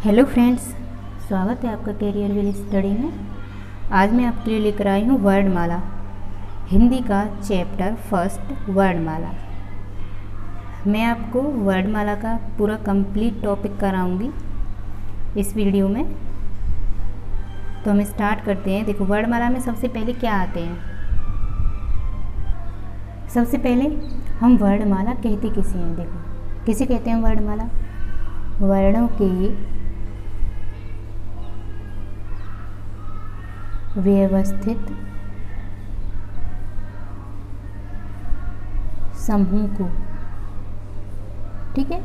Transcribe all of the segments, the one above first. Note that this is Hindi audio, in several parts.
हेलो फ्रेंड्स, स्वागत है आपका कैरियर विल स्टडी में। आज मैं आपके लिए लेकर आई हूँ वर्णमाला, हिंदी का चैप्टर फर्स्ट वर्णमाला। मैं आपको वर्णमाला का पूरा कंप्लीट टॉपिक कराऊंगी इस वीडियो में। तो हम स्टार्ट करते हैं। देखो, वर्णमाला में सबसे पहले क्या आते हैं। सबसे पहले हम वर्णमाला कहते किसे हैं। देखो, किसे कहते हैं वर्णमाला? वर्णों के व्यवस्थित समूह को, ठीक है,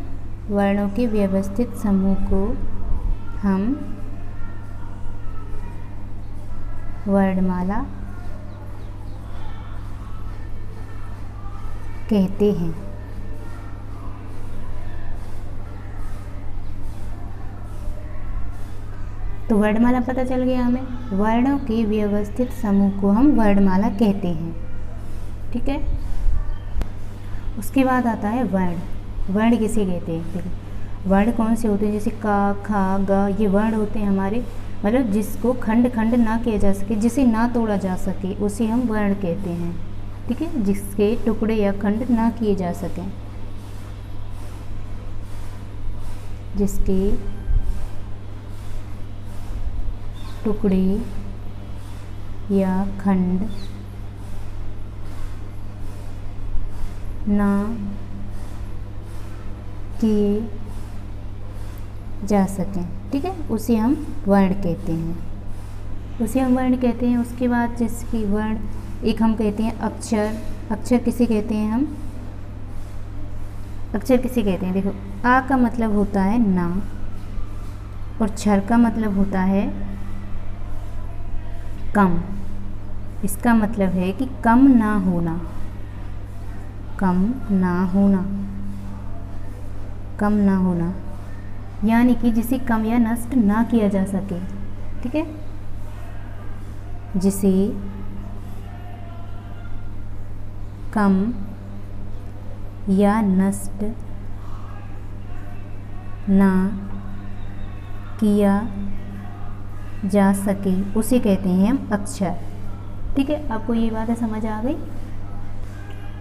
वर्णों के व्यवस्थित समूह को हम वर्णमाला कहते हैं। तो वर्णमाला पता चल गया हमें। वर्णों के व्यवस्थित समूह को हम वर्णमाला कहते हैं, ठीक है। उसके बाद आता है वर्ण। वर्ण किसे कहते हैं? देखो, वर्ण कौन से होते हैं? जैसे का, खा, ग, ये वर्ण होते हैं हमारे, मतलब जिसको खंड खंड ना किया जा सके, जिसे ना तोड़ा जा सके, उसे हम वर्ण कहते हैं, ठीक है। जिसके टुकड़े या खंड ना किए जा सकें, जिसके टुकड़े या खंड ना किए जा सकें, ठीक है, उसे हम वर्ण कहते हैं। उसे हम वर्ण कहते हैं। उसके बाद जिसकी वर्ण, एक हम कहते हैं अक्षर। अक्षर किसे कहते हैं हम? अक्षर किसे कहते हैं? देखो, आ का मतलब होता है ना, और क्षर का मतलब होता है कम। इसका मतलब है कि कम ना होना, कम ना होना, कम ना होना, यानी कि जिसे कम या नष्ट ना किया जा सके, ठीक है, जिसे कम या नष्ट ना किया जा सके, उसे कहते हैं हम अक्षर, ठीक है। आपको ये बातें समझ आ गई।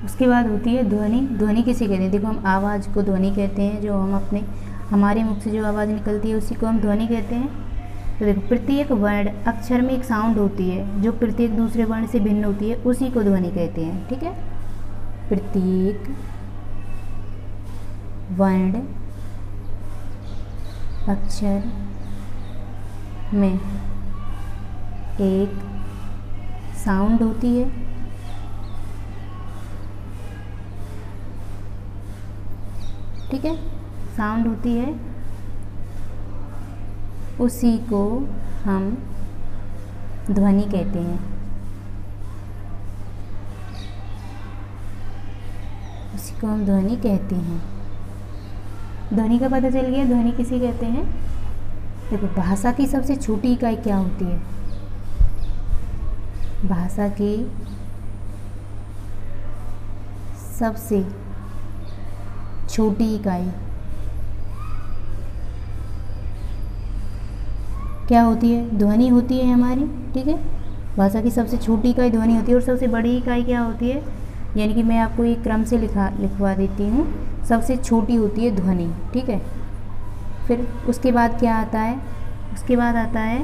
उसके बाद होती है ध्वनि। ध्वनि किसे कहते हैं? देखो, हम आवाज़ को ध्वनि कहते हैं। जो हम हमारे मुख से जो आवाज़ निकलती है उसी को हम ध्वनि कहते हैं। तो देखो, प्रत्येक वर्ण अक्षर में एक साउंड होती है जो प्रत्येक दूसरे वर्ण से भिन्न होती है, उसी को ध्वनि कहते हैं, ठीक है। प्रत्येक वर्ण अक्षर में एक साउंड होती है, ठीक है, साउंड होती है, उसी को हम ध्वनि कहते हैं। उसी को हम ध्वनि कहते हैं। ध्वनि का पता चल गया। ध्वनि किसे कहते हैं? देखो, भाषा की सबसे छोटी इकाई क्या होती है? भाषा की सबसे छोटी इकाई क्या होती है? ध्वनि होती है हमारी, ठीक है। भाषा की सबसे छोटी इकाई ध्वनि होती है। और सबसे बड़ी इकाई क्या होती है? यानी कि मैं आपको एक क्रम से लिखवा देती हूँ। सबसे छोटी होती है ध्वनि, ठीक है। फिर उसके बाद क्या आता है? उसके बाद आता है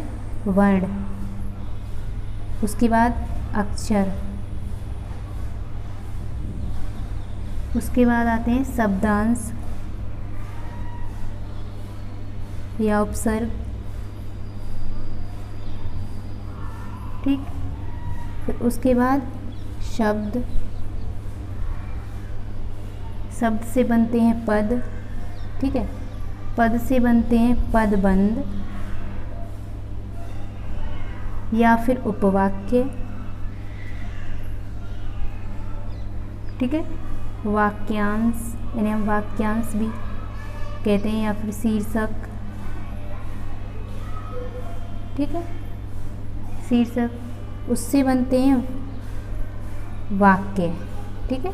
वर्ण, उसके बाद अक्षर, उसके बाद आते हैं शब्दांश या उपसर्ग, ठीक। फिर उसके बाद शब्द। शब्द से बनते हैं पद, ठीक है। पद से बनते हैं पदबंध या फिर उपवाक्य, ठीक है। वाक्यांश, यानी हम वाक्यांश भी कहते हैं, या फिर शीर्षक, ठीक है। शीर्षक, उससे बनते हैं वाक्य, ठीक है।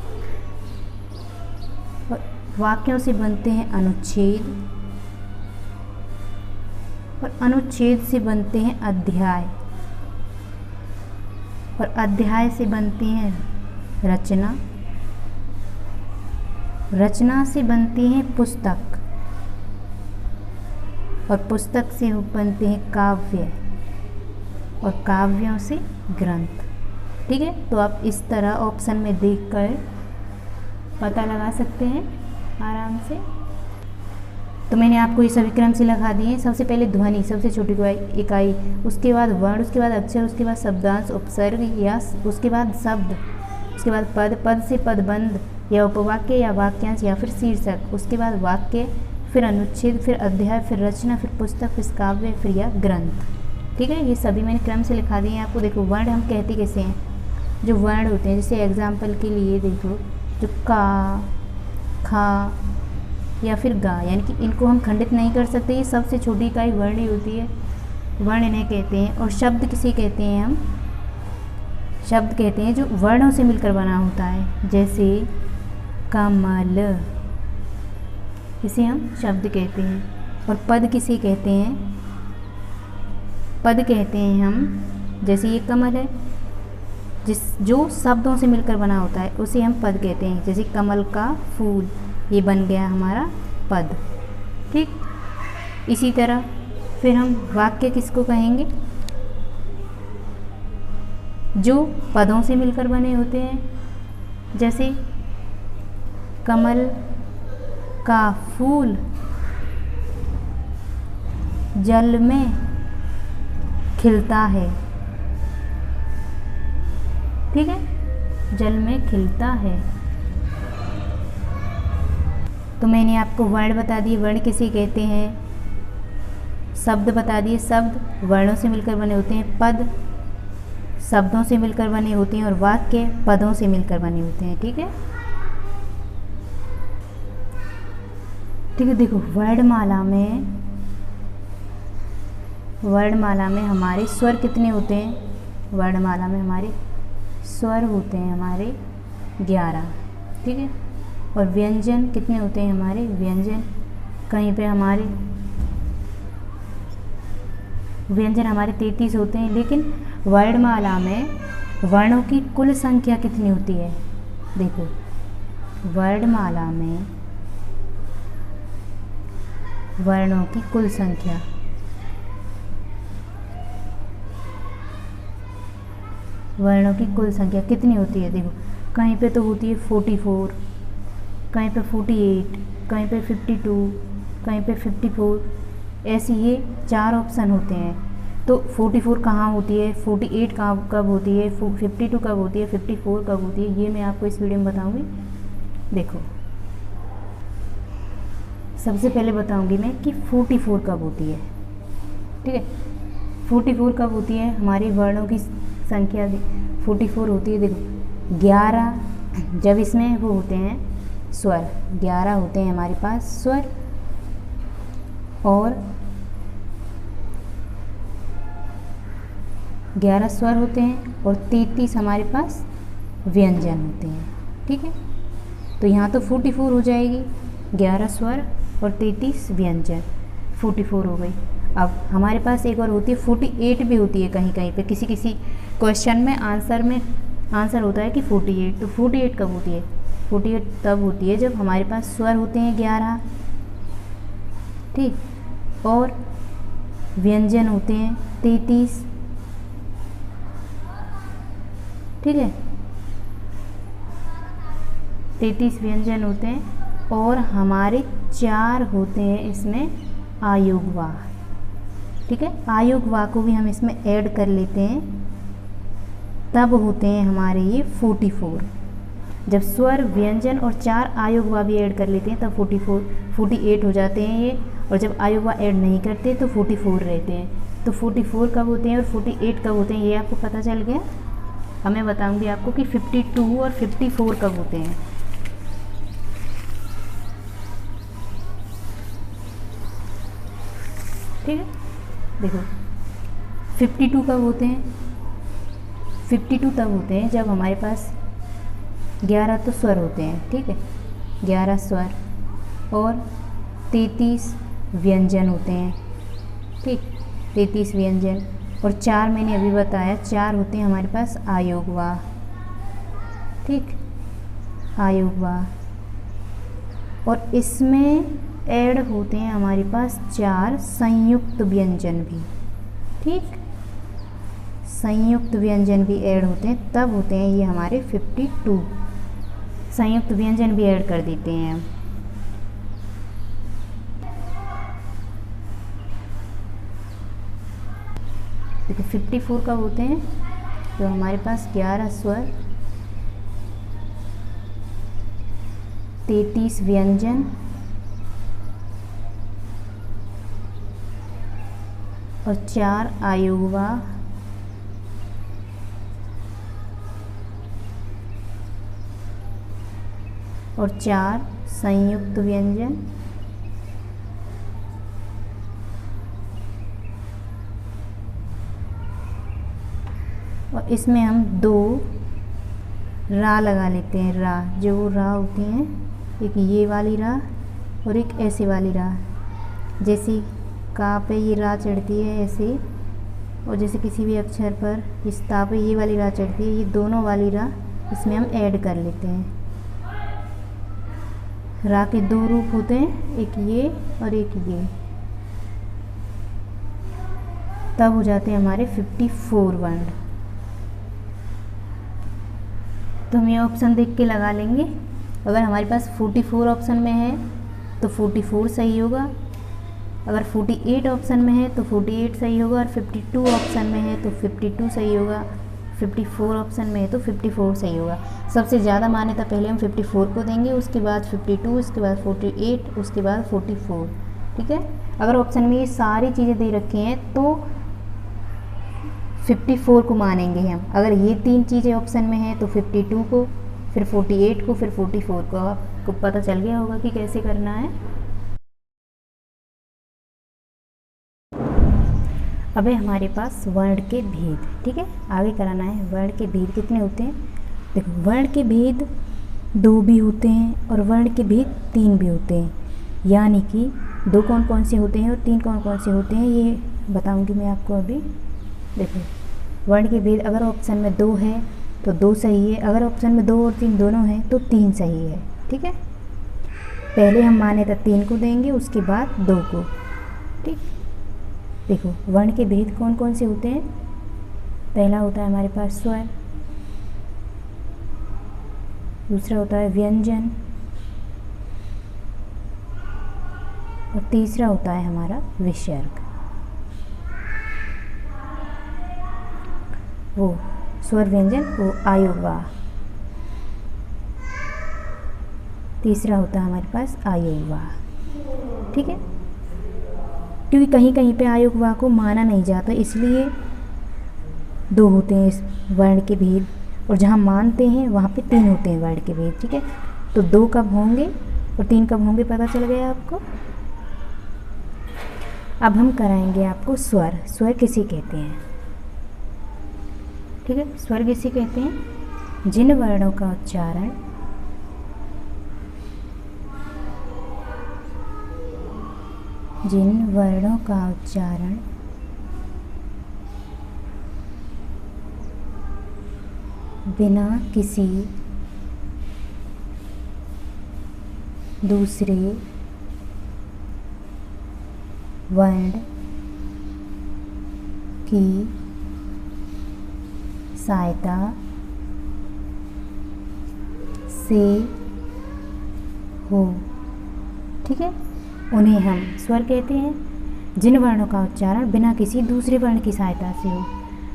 वाक्यों से बनते हैं अनुच्छेद, और अनुच्छेद से बनते हैं अध्याय, और अध्याय से बनती हैं रचना, रचना से बनती हैं पुस्तक, और पुस्तक से बनते हैं काव्य, और काव्यों से ग्रंथ। ठीक है, तो आप इस तरह ऑप्शन में देखकर पता लगा सकते हैं आराम से। तो मैंने आपको ये सभी क्रम से लगा दिए। सबसे पहले ध्वनि, सबसे छोटी इकाई, उसके बाद वर्ण, उसके बाद अक्षर, उसके बाद शब्दांश, उपसर्ग, यस, उसके बाद शब्द, उसके बाद पद, पद से पदबंध या उपवाक्य या वाक्यांश या फिर शीर्षक, उसके बाद वाक्य, फिर अनुच्छेद, फिर अध्याय, फिर रचना, फिर पुस्तक, फिर काव्य, फिर या ग्रंथ। ठीक है, ये सभी मैंने क्रम से लिखा दिए हैं आपको। देखो वर्ण हम कहते कैसे हैं, जो वर्ण होते हैं, जैसे एग्जाम्पल के लिए देखो, जो का, खा या फिर गा, यानी कि इनको हम खंडित नहीं कर सकते, ये सबसे छोटी इकाई वर्ण ही होती है, वर्ण इन्हें कहते हैं। और शब्द किसे कहते हैं हम, शब्द कहते हैं जो वर्णों से मिलकर बना होता है, जैसे कमल, इसे हम शब्द कहते हैं। और पद किसे कहते हैं, पद कहते हैं हम, जैसे ये कमल है, जो शब्दों से मिलकर बना होता है उसे हम पद कहते हैं, जैसे कमल का फूल, ये बन गया हमारा पद। ठीक, इसी तरह फिर हम वाक्य किसको कहेंगे, जो पदों से मिलकर बने होते हैं, जैसे कमल का फूल जल में खिलता है। ठीक है, जल में खिलता है। तो मैंने आपको वर्ण बता दिए, वर्ण किसे कहते हैं, शब्द बता दिए, शब्द वर्णों से मिलकर बने होते हैं, पद शब्दों से मिलकर बने होते हैं, और वाक्य पदों से मिलकर बने होते हैं। ठीक है, ठीक है। देखो वर्णमाला में हमारे स्वर कितने होते हैं, वर्णमाला में हमारे स्वर होते हैं हमारे 11। ठीक है, और व्यंजन कितने होते हैं हमारे, व्यंजन कहीं पे हमारे व्यंजन हमारे 33 होते हैं। लेकिन वर्णमाला में वर्णों की कुल संख्या कितनी होती है, देखो वर्णमाला में वर्णों की कुल संख्या, वर्णों की कुल संख्या कितनी होती है, देखो कहीं पे तो होती है 44, कहीं पे 48, कहीं पे 52, कहीं पे 54, ऐसे ये 4 ऑप्शन होते हैं। तो 44 कहाँ होती है, 48 कब होती है, 52 कब होती है, 54 कब होती है, ये मैं आपको इस वीडियो में बताऊंगी। देखो सबसे पहले बताऊंगी मैं कि 44 कब होती है। ठीक है, 44 कब होती है, हमारी वर्णों की संख्या 44 होती है। देखो 11 जब इसमें वो होते हैं स्वर, 11 होते हैं हमारे पास स्वर, और 11 स्वर होते हैं, और 33 हमारे पास व्यंजन होते हैं। ठीक है, तो यहाँ तो 44 हो जाएगी, 11 स्वर और 33 व्यंजन, 44 हो गई। अब हमारे पास एक और होती है 48 भी होती है कहीं कहीं पे, किसी किसी क्वेश्चन में आंसर होता है कि 48। तो 48 कब होती है, 48 तब होती है जब हमारे पास स्वर होते हैं 11, ठीक, और व्यंजन होते हैं 33। ठीक है, 33 व्यंजन होते हैं, और हमारे 4 होते हैं इसमें आयोगवाह। ठीक है, आयोगवाह को भी हम इसमें ऐड कर लेते हैं, तब होते हैं हमारे ये 44। जब स्वर व्यंजन और 4 आयोगवाह भी ऐड कर लेते हैं तब 48 हो जाते हैं ये, और जब आयोगवाह ऐड नहीं करते तो 44 रहते हैं। तो 44 कब होते हैं और 48 कब होते हैं ये आपको पता चल गया। अब मैं बताऊंगी आपको कि 52 और 54 कब होते हैं। ठीक है, देखो 52 कब होते हैं, 52 तब होते हैं जब हमारे पास 11 तो स्वर होते हैं। ठीक है, 11 स्वर और 33 व्यंजन होते हैं। ठीक, 33 व्यंजन। और 4 मैंने अभी बताया, 4 होते हैं हमारे पास आयोगवाह, ठीक, आयोगवाह। और इसमें ऐड होते हैं हमारे पास 4 संयुक्त व्यंजन भी, ठीक, संयुक्त व्यंजन भी ऐड होते हैं, तब होते हैं ये हमारे 52। संयुक्त व्यंजन भी ऐड कर देते हैं हम। देखो 54 कब होते हैं, तो हमारे पास 11 स्वर, 33 व्यंजन और 4 आयोगवाह और 4 संयुक्त व्यंजन और इसमें हम 2 रा लगा लेते हैं। रा, जो वो रा होती हैं, एक ये वाली रा और एक ऐसे वाली रा। जैसे का पे ये रा चढ़ती है ऐसे, और जैसे किसी भी अक्षर पर इस ता पे ये वाली रा चढ़ती है, ये दोनों वाली रा इसमें हम ऐड कर लेते हैं। रा के 2 रूप होते हैं, एक ये और एक ये, तब हो जाते हैं हमारे 54 वर्ण। तो हम ये ऑप्शन देख के लगा लेंगे। अगर हमारे पास 44 ऑप्शन में है तो 44 सही होगा, अगर 48 ऑप्शन में है तो 48 सही होगा, और 52 ऑप्शन में है तो 52 सही होगा, 54 ऑप्शन में है तो 54 सही होगा। सबसे ज़्यादा मान्यता पहले हम 54 को देंगे, उसके बाद 52, उसके बाद 48, उसके बाद 44, ठीक है। अगर ऑप्शन में ये सारी चीज़ें दे रखी हैं तो 54 को मानेंगे हम। अगर ये 3 चीज़ें ऑप्शन में हैं तो 52 को, फिर 48 को, फिर 44 को। आपको पता चल गया होगा कि कैसे करना है। अब है हमारे पास वर्ण के भेद, ठीक है, आगे कराना है। वर्ण के भेद कितने होते हैं, देखो वर्ण के भेद 2 भी होते हैं और वर्ण के भेद 3 भी होते हैं। यानी कि 2 कौन कौन से होते हैं और 3 कौन कौन से होते हैं, ये बताऊंगी मैं आपको अभी। देखो वर्ण के भेद, अगर ऑप्शन में 2 है तो 2 सही है, अगर ऑप्शन में 2 और 3 दोनों हैं तो 3 सही है, ठीक है। पहले हम मान्यता 3 को देंगे, उसके बाद 2 को, ठीक। देखो वर्ण के भेद कौन कौन से होते हैं। पहला होता है हमारे पास स्वर, दूसरा होता है व्यंजन, और तीसरा होता है हमारा विसर्ग। वो स्वर व्यंजन, वो आयोगवाह। तीसरा होता है हमारे पास आयोगवाह, ठीक है। क्योंकि कहीं कहीं पे आयोगवाह को माना नहीं जाता, इसलिए 2 होते हैं इस वर्ण के भेद, और जहाँ मानते हैं वहाँ पे 3 होते हैं वर्ण के भेद, ठीक है। तो 2 कब होंगे और 3 कब होंगे, पता चल गया आपको। अब हम कराएंगे आपको स्वर। स्वर किसे कहते हैं, ठीक है। स्वर किसे कहते हैं, जिन वर्णों का उच्चारण बिना किसी दूसरे वर्ण की सहायता से हो, ठीक है, उन्हें हम स्वर कहते हैं। जिन वर्णों का उच्चारण बिना किसी दूसरे वर्ण की सहायता से हो,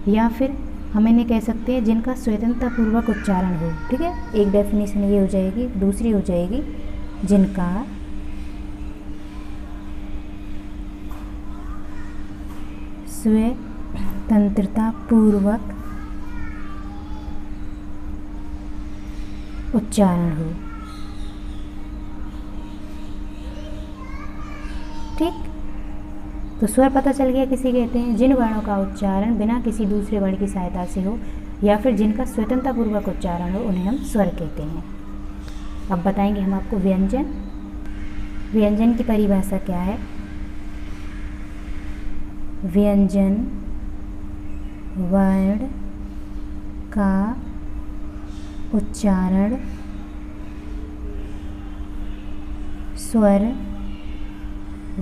या फिर हम इन्हें कह सकते हैं जिनका स्वतंत्रतापूर्वक उच्चारण हो, ठीक है। एक डेफिनेशन ये हो जाएगी, दूसरी हो जाएगी जिनका स्वतंत्रतापूर्वक उच्चारण हो, ठीक। तो स्वर पता चल गया किसे कहते हैं, जिन वर्णों का उच्चारण बिना किसी दूसरे वर्ण की सहायता से हो, या फिर जिनका स्वतंत्रतापूर्वक उच्चारण हो, उन्हें हम स्वर कहते हैं। अब बताएंगे हम आपको व्यंजन। व्यंजन की परिभाषा क्या है। व्यंजन वर्ण का उच्चारण स्वर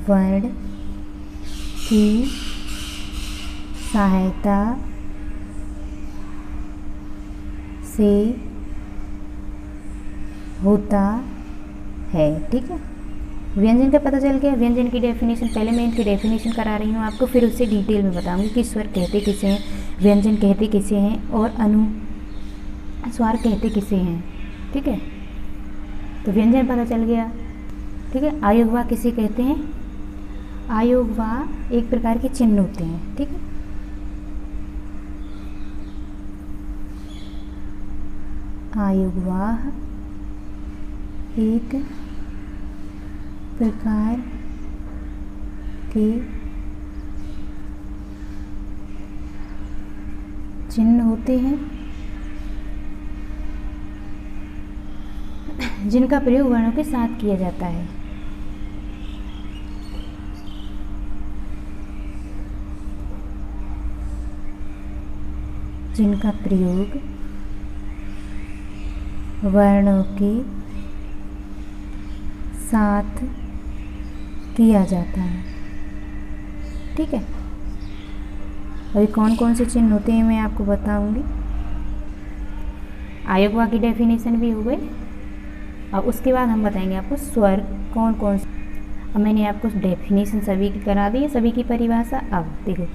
वर्ण की सहायता से होता है। ठीक है, व्यंजन का पता चल गया। व्यंजन की डेफिनेशन, पहले मैं इनकी डेफिनेशन करा रही हूँ आपको, फिर उससे डिटेल में बताऊंगी कि स्वर कहते किसे हैं, व्यंजन कहते किसे हैं और अनुस्वार कहते किसे हैं। ठीक है, तो व्यंजन पता चल गया। ठीक है, आयोगवा किसे कहते हैं? आयोगवा एक प्रकार के चिन्ह होते हैं। ठीक है, आयोगवाह एक प्रकार के चिन्ह होते हैं जिनका प्रयोग वर्णों के साथ किया जाता है। जिनका प्रयोग वर्णों के साथ किया जाता है। ठीक है, अभी कौन कौन से चिन्ह होते हैं मैं आपको बताऊंगी। आयोगवा की डेफिनेशन भी हो गई, और उसके बाद हम बताएंगे आपको स्वर कौन कौन से। अब मैंने आपको डेफिनेशन सभी की करा दी है, सभी की परिभाषा। अब देखो,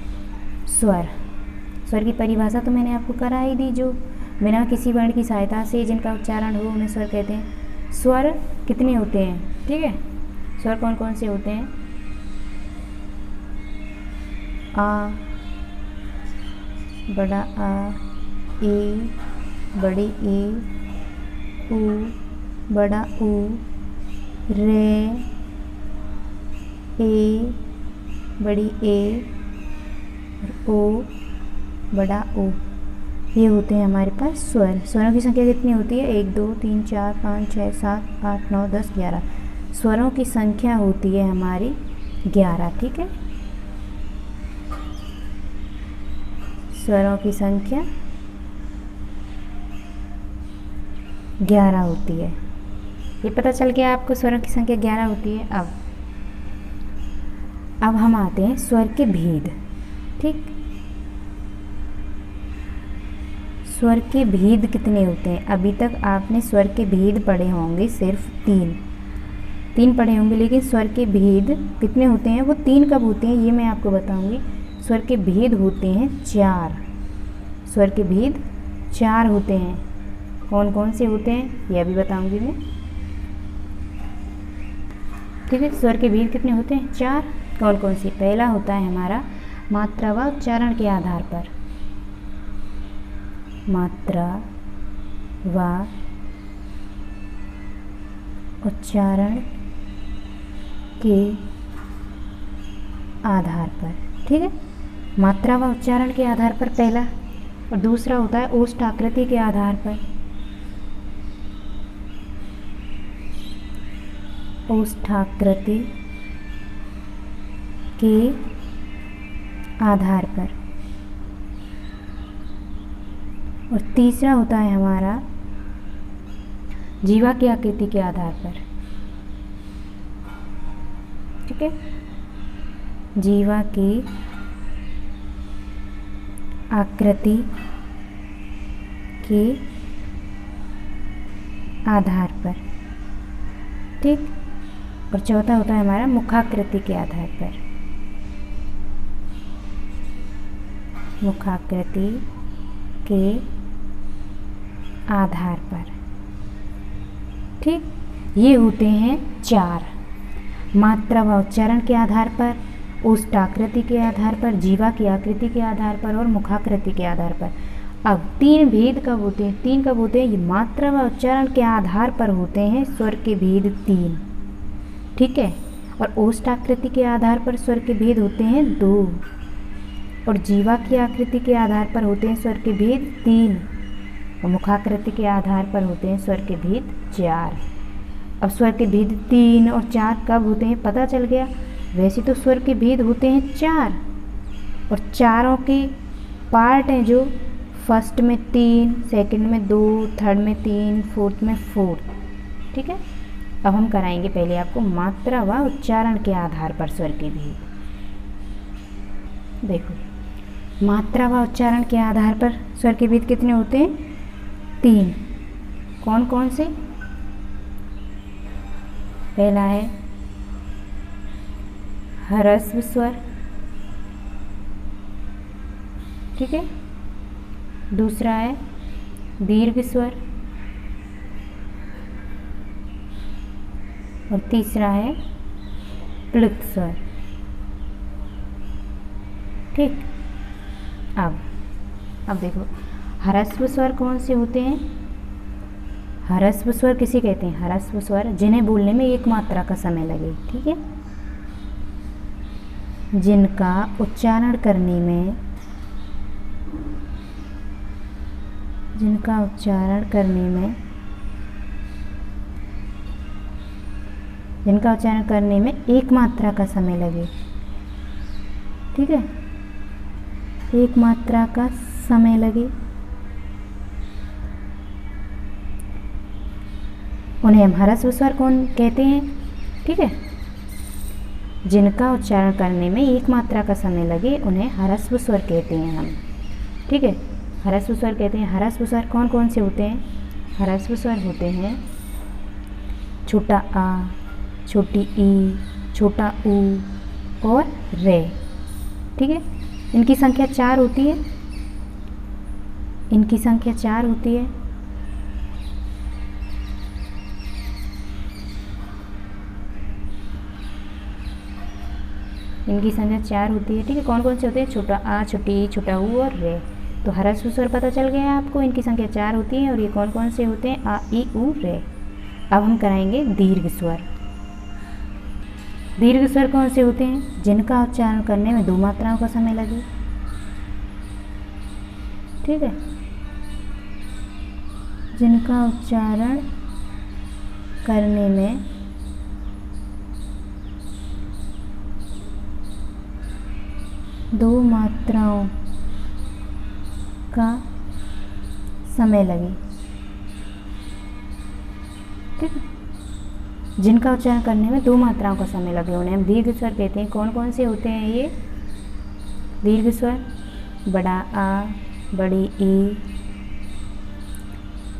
स्वर की परिभाषा तो मैंने आपको करा ही दी, जो बिना किसी वर्ण की सहायता से जिनका उच्चारण हो उन्हें स्वर कहते हैं। स्वर कितने होते हैं? ठीक है, स्वर कौन कौन से होते हैं? आ, बड़ा आ, ए, बड़ी ए, ऊ, बड़ा ऊ, रे, ए, बड़ी ए, ओ, बड़ा ओ। ये होते हैं हमारे पास स्वर। स्वरों की संख्या कितनी होती है? 1 2 3 4 5 6 7 8 9 10 11। स्वरों की संख्या होती है हमारी 11। ठीक है, स्वरों की संख्या 11 होती है। ये पता चल गया आपको, स्वरों की संख्या 11 होती है। अब हम आते हैं स्वर के भेद। ठीक, स्वर के भेद कितने होते हैं? अभी तक आपने स्वर के भेद पढ़े होंगे, सिर्फ तीन पढ़े होंगे, लेकिन स्वर के भेद कितने होते हैं? वो 3 कब होते हैं ये मैं आपको बताऊंगी। स्वर के भेद होते हैं 4। स्वर के भेद 4 होते हैं। कौन कौन से होते हैं ये अभी बताऊंगी मैं। ठीक है, स्वर के भेद कितने होते हैं? 4। कौन कौन से? पहला होता है हमारा मात्रा व उच्चारण के आधार पर। मात्रा व उच्चारण के आधार पर। ठीक है, मात्रा व उच्चारण के आधार पर पहला, और दूसरा होता है ओष्ठ आकृति के आधार पर। ओष्ठ आकृति के आधार पर। और तीसरा होता है हमारा जीवा की आकृति के आधार पर। ठीक है, जीवा की आकृति के आधार पर। ठीक, और चौथा होता है हमारा मुखाकृति के आधार पर। मुखाकृति के आधार पर। ठीक, ये होते हैं 4। मात्रा व उच्चारण के आधार पर, ओष्ठ आकृति के आधार पर, जीवा की आकृति के आधार पर और मुखाकृति के आधार पर। अब 3 भेद कब होते हैं? 3 कब होते हैं? ये मात्रा व उच्चारण के आधार पर होते हैं स्वर के भेद 3। ठीक है, और ओष्ठ आकृति के आधार पर स्वर के भेद होते हैं 2, और जीवा की आकृति के आधार पर होते हैं स्वर के भेद 3, और मुखाकृति के आधार पर होते हैं स्वर के भेद 4। अब स्वर के भेद 3 और 4 कब होते हैं पता चल गया। वैसे तो स्वर के भेद होते हैं 4, और चारों के पार्ट हैं जो फर्स्ट में 3, सेकंड में 2, थर्ड में 3, फोर्थ में 4। ठीक है, अब हम कराएंगे पहले आपको मात्रा व उच्चारण के आधार पर स्वर के भेद। देखो, मात्रा व उच्चारण के आधार पर स्वर के भेद कितने होते हैं? 3। कौन कौन से? पहला है ह्रस्व स्वर, ठीक है। दूसरा है दीर्घ स्वर और तीसरा है प्लुत स्वर। ठीक, अब देखो ह्रस्व स्वर कौन से होते हैं? ह्रस्व स्वर किसे कहते हैं? ह्रस्व स्वर जिन्हें बोलने में एक मात्रा का समय लगे, ठीक है, जिनका उच्चारण करने में एक मात्रा का समय लगे, ठीक है, एक मात्रा का समय लगे, उन्हें हम ह्रस्व स्वर कौन कहते हैं? ठीक है, जिनका उच्चारण करने में एक मात्रा का समय लगे उन्हें ह्रस्व स्वर कहते हैं हम, ठीक है, ह्रस्व स्वर कहते हैं। ह्रस्व स्वर कौन कौन से होते हैं? ह्रस्व स्वर होते हैं छोटा आ, छोटी ई, छोटा ऊ और रे, ठीक है। इनकी संख्या 4 होती है, इनकी संख्या 4 होती है। इनकी संख्या 4 होती है, ठीक है। कौन कौन से होते हैं? छोटा आ, छोटी ई, छोटा ऊ और रे। तो ह्रस्व स्वर पता चल गया आपको, इनकी संख्या 4 होती है और ये कौन कौन से होते हैं? आ, ई, ऊ, रे। अब हम कराएंगे दीर्घ स्वर। दीर्घ स्वर कौन से होते हैं? जिनका उच्चारण करने में 2 मात्राओं का समय लगे, ठीक है, जिनका उच्चारण करने में 2 मात्राओं का समय लगे, ठीक है, जिनका उच्चारण करने में 2 मात्राओं का समय लगे उन्हें हम दीर्घ स्वर कहते हैं। कौन कौन से होते हैं ये दीर्घ स्वर? बड़ा आ, बड़ी ई,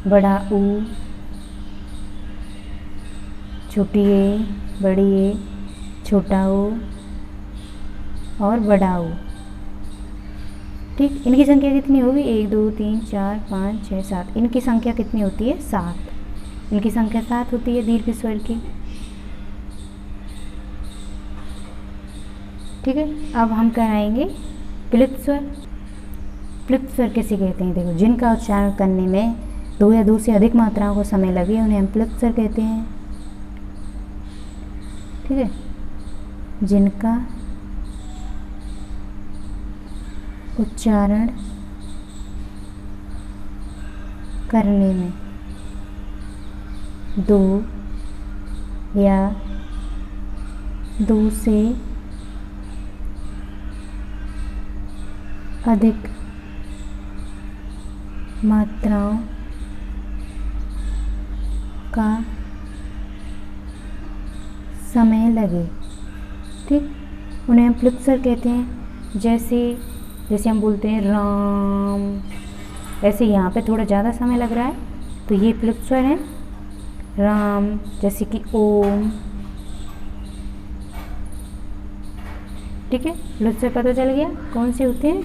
बड़ा ऊ, छोटी ए, बड़ी ए, छोटा ऊ और बड़ा ऊ, ठीक। इनकी संख्या कितनी होगी? 1, 2, 3, 4, 5, 6, 7। इनकी संख्या कितनी होती है? 7। इनकी संख्या 7 होती है दीर्घ स्वर की, ठीक है। अब हम कराएंगे प्लुत स्वर। प्लुत स्वर किसे कहते हैं? देखो, जिनका उच्चारण करने में 2 या 2 से अधिक मात्राओं को समय लगे उन्हें हम प्लुत स्वर कहते हैं, ठीक है, जिनका उच्चारण करने में 2 या 2 से अधिक मात्राओं का समय लगे, ठीक, उन्हें हम प्लुत स्वर कहते हैं। जैसे हम बोलते हैं राम, ऐसे यहाँ पे थोड़ा ज़्यादा समय लग रहा है तो ये प्लुत स्वर है राम। जैसे कि ओम, ठीक है। प्लुत स्वर पता चल गया कौन से होते हैं?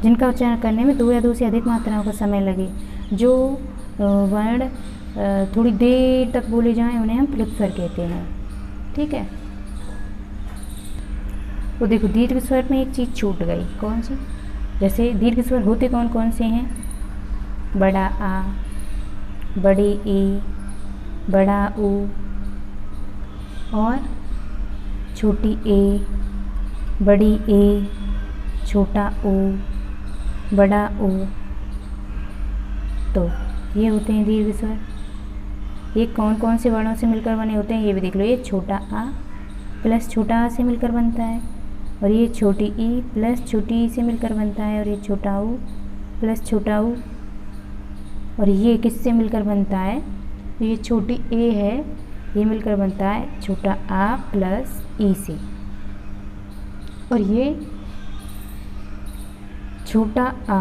जिनका उच्चारण करने में 2 या 2 से अधिक मात्राओं का समय लगे, जो वर्ण थोड़ी देर तक बोले जाएं उन्हें हम प्लुत स्वर कहते हैं, ठीक है। तो देखो, दीर्घ स्वर में एक चीज़ छूट गई, कौन सी? जैसे दीर्घ स्वर होते कौन कौन से हैं? बड़ा आ, बड़ी ई, बड़ा ऊ और छोटी ए, बड़ी ए, छोटा ऊ, बड़ा ऊ। तो ये होते हैं दीर्घ स्वर। ये कौन कौन से वर्णों से मिलकर बने होते हैं ये भी देख लो। ये छोटा आ प्लस छोटा आ से मिलकर बनता है, और ये छोटी ई प्लस छोटी ई से मिलकर बनता है, और ये छोटा ऊ प्लस छोटा ऊ, और ये किससे मिलकर बनता है, तो ये छोटी ए है, ये मिलकर बनता है छोटा आ प्लस ई से, और ये छोटा आ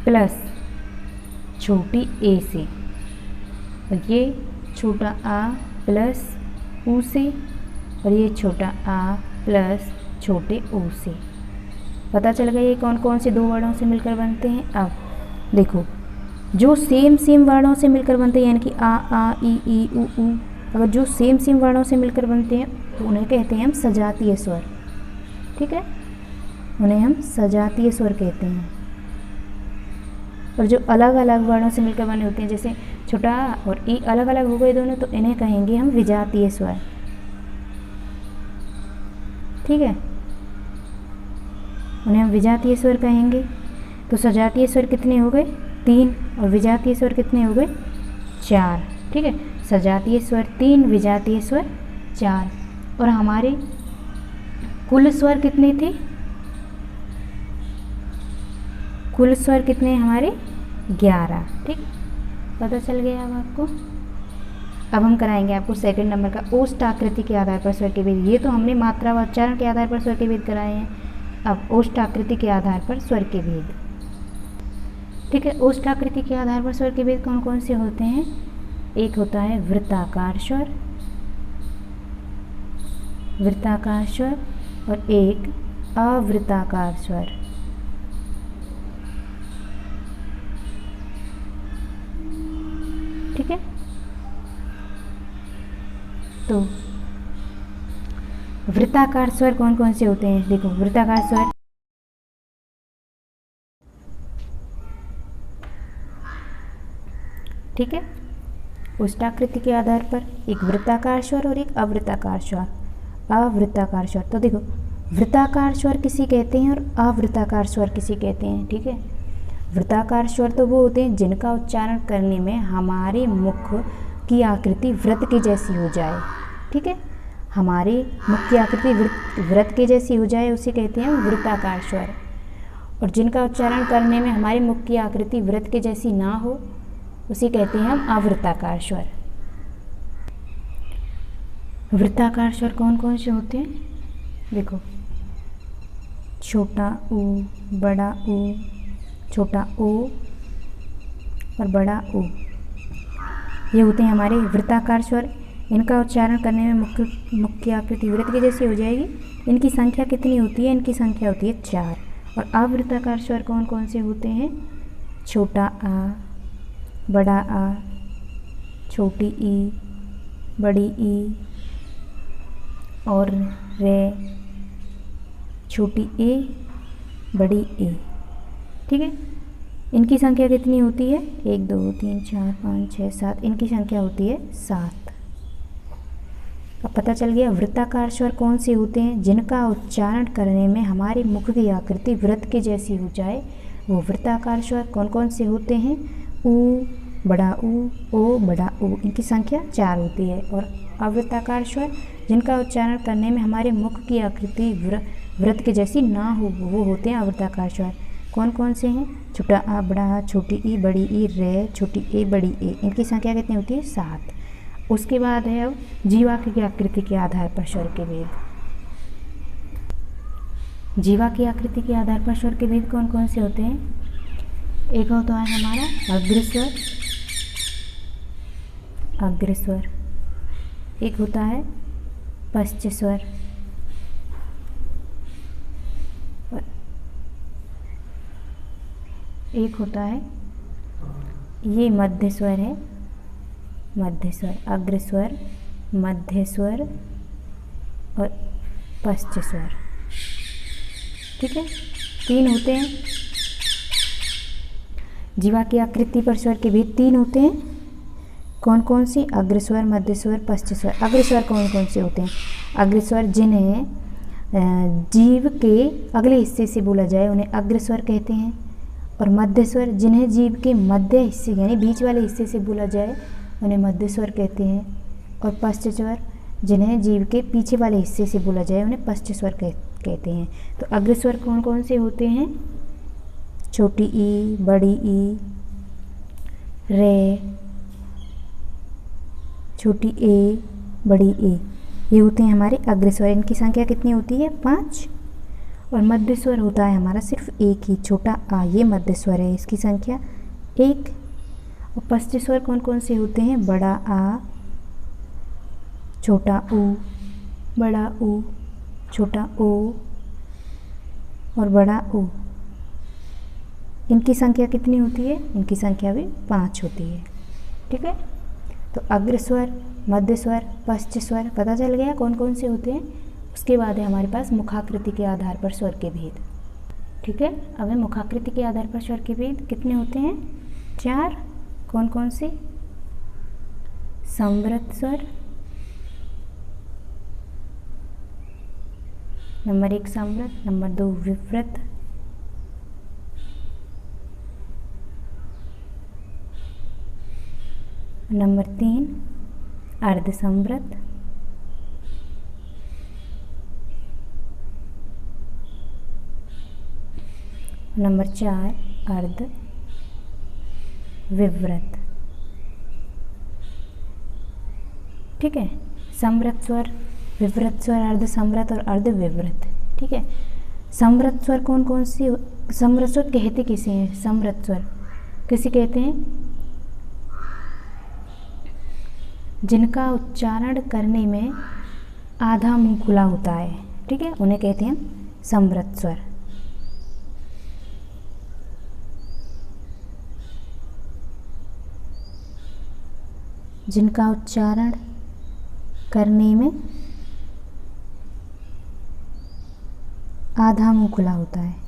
प्लस छोटी ए से, और ये छोटा आ प्लस ऊ से, और ये छोटा आ प्लस छोटे ऊ से। पता चल गया ये कौन कौन से दो वर्णों से मिलकर बनते हैं। अब देखो, जो सेम वर्णों से मिलकर बनते हैं, यानी कि आ ई ऊ, अगर जो सेम वर्णों से मिलकर बनते हैं तो उन्हें कहते हैं हम सजातीय स्वर। ठीक है, उन्हें हम सजातीय स्वर कहते हैं। और जो अलग अलग वर्णों से मिलकर बने होते हैं, जैसे छोटा आ और ई अलग अलग हो गए दोनों, तो इन्हें कहेंगे हम विजातीय स्वर। ठीक है, उन्हें हम विजातीय स्वर कहेंगे। तो सजातीय स्वर कितने हो गए, 3, और विजातीय स्वर कितने हो गए, 4। ठीक है, सजातीय स्वर 3, विजातीय स्वर 4। और हमारे कुल स्वर कितने थे, कुल स्वर कितने हमारे 11। ठीक, पता चल गया अब आपको। अब हम कराएंगे आपको सेकंड नंबर का ओष्ठ आकृति के आधार पर स्वर के भेद। ये तो हमने मात्रा व उच्चारण के आधार पर स्वर के भेद कराए हैं। अब ओष्ठ आकृति के आधार पर स्वर के भेद। ठीक है, ओष्ठ आकृति के आधार पर स्वर के भेद कौन कौन से होते हैं। एक होता है वृत्ताकार स्वर, वृत्ताकार स्वर, और एक अवृत्ताकार स्वर। ठीक है, तो वृत्ताकार स्वर कौन कौन से होते हैं। देखो, वृत्ताकार स्वर ठीक है, ओष्ठाकृति के आधार पर एक वृत्ताकार स्वर और एक अवृत्ताकार स्वर। अवृत्ताकार स्वर, तो देखो, वृत्ताकार स्वर किसी कहते हैं और अवृत्ताकार स्वर किसी कहते हैं। ठीक है, वृत्ताकार स्वर तो वो होते हैं जिनका उच्चारण करने में हमारे मुख की आकृति वृत्त के जैसी हो जाए। ठीक है, हमारे मुख की आकृति वृत्त के जैसी हो जाए, उसे कहते हैं वृत्ताकार स्वर। और जिनका उच्चारण करने में हमारे मुख की आकृति वृत्त के जैसी ना हो, उसे कहते हैं हम अवृत्ताकार स्वर। वृत्ताकार स्वर कौन कौन से होते हैं। देखो, छोटा ऊ, बड़ा ऊ, छोटा ओ और बड़ा ऊ, ये होते हैं हमारे वृत्ताकार स्वर। इनका उच्चारण करने में मुख की आकृति वृत्त की जैसी हो जाएगी। इनकी संख्या कितनी होती है, इनकी संख्या होती है 4। और अवृत्ताकार स्वर कौन कौन से होते हैं। छोटा आ, बड़ा आ, छोटी ई, बड़ी ई, और रे, छोटी ए, बड़ी ए। ठीक है, इनकी संख्या कितनी होती है, 1 2 3 4 5 6 7, इनकी संख्या होती है 7। अब पता चल गया वृत्ताकार स्वर कौन से होते हैं जिनका उच्चारण करने में हमारे मुख की आकृति वृत्त के जैसी हो जाए। वो वृत्ताकार स्वर कौन कौन से होते हैं। ऊ, बड़ा ऊ, ओ, बड़ा ऊ, इनकी संख्या 4 होती है। और अवृत्ताकार स्वर जिनका उच्चारण करने में हमारे मुख की आकृति वृत्त के जैसी ना हो, वो होते हैं अवृत्ताकार स्वर। कौन कौन से हैं। छोटा आ, बड़ा आ, छोटी ई, बड़ी ई, रे, छोटी ए, बड़ी ए, इनकी संख्या कितनी होती है 7। उसके बाद है अब जीवा की आकृति के आधार पर स्वर के भेद। जीवा की आकृति के आधार पर स्वर के भेद कौन कौन से होते हैं। एक होता है हमारा अग्रस्वर, अग्रस्वर। एक होता है पश्च स्वर, एक होता है ये मध्य स्वर है, मध्य स्वर, अग्रस्वर, मध्य स्वर और पश्च स्वर। ठीक है, 3 होते हैं। जीवा की आकृति पर स्वर के भेद 3 होते हैं। कौन कौन से। अग्रस्वर, मध्य स्वर, पश्च स्वर। अग्रस्वर कौन कौन से होते हैं। अग्रस्वर जिन्हें जीव के अगले हिस्से से बोला जाए उन्हें अग्रस्वर कहते हैं। और मध्य स्वर जिन्हें जीव के मध्य हिस्से यानी बीच वाले हिस्से से बोला जाए उन्हें मध्य स्वर कहते हैं। और पश्च स्वर जिन्हें जीव के पीछे वाले हिस्से से बोला जाए उन्हें पश्च स्वर कहते हैं। तो अग्र स्वर कौन कौन से होते हैं? छोटी ई, बड़ी ई, रे, छोटी ए, बड़ी ए, ये होते हैं हमारे अग्र स्वर। इनकी संख्या कितनी होती है? 5। और मध्य स्वर होता है हमारा सिर्फ एक ही, छोटा आ, ये मध्य स्वर है, इसकी संख्या 1। और पश्च स्वर कौन कौन से होते हैं? बड़ा आ, छोटा ऊ, बड़ा ऊ, छोटा ओ और बड़ा ऊ। इनकी संख्या कितनी होती है? इनकी संख्या भी 5 होती है। ठीक है, तो अग्र स्वर, मध्य स्वर, पश्च स्वर पता चल गया कौन कौन से होते हैं। उसके बाद है हमारे पास मुखाकृति के आधार पर स्वर के भेद। ठीक है, अब है मुखाकृति के आधार पर स्वर के भेद कितने होते हैं? 4। कौन कौन से? संवृत स्वर, नंबर 1 संवृत, नंबर 2 विवृत, नंबर 3 अर्ध संवृत, नंबर 4 अर्ध विवृत। ठीक है, संवृत स्वर, विवृत स्वर, अर्ध संवृत और अर्ध विवृत। ठीक है, संवृत स्वर कौन कौन सी? संवृत स्वर कहते किसे हैं? संवृत स्वर किसे कहते हैं? जिनका उच्चारण करने में आधा मुंह खुला होता है। ठीक है, उन्हें कहते हैं संवृत स्वर। जिनका उच्चारण करने में आधा मुंह खुला होता है।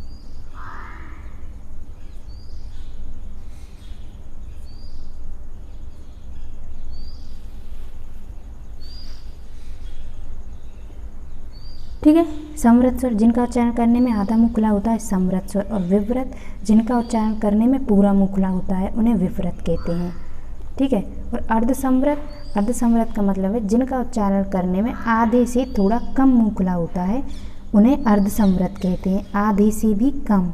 ठीक है, समृत स्वर जिनका उच्चारण करने में आधा मुंह खुला होता है समृत स्वर, और विवृत जिनका उच्चारण करने में पूरा मुंह खुला होता है उन्हें विवृत कहते हैं। ठीक है, और अर्धसमृत, अर्धसमृत का मतलब है जिनका उच्चारण करने में आधे से थोड़ा कम मुंह खुला होता है उन्हें अर्धसमृत कहते हैं, आधे से भी कम।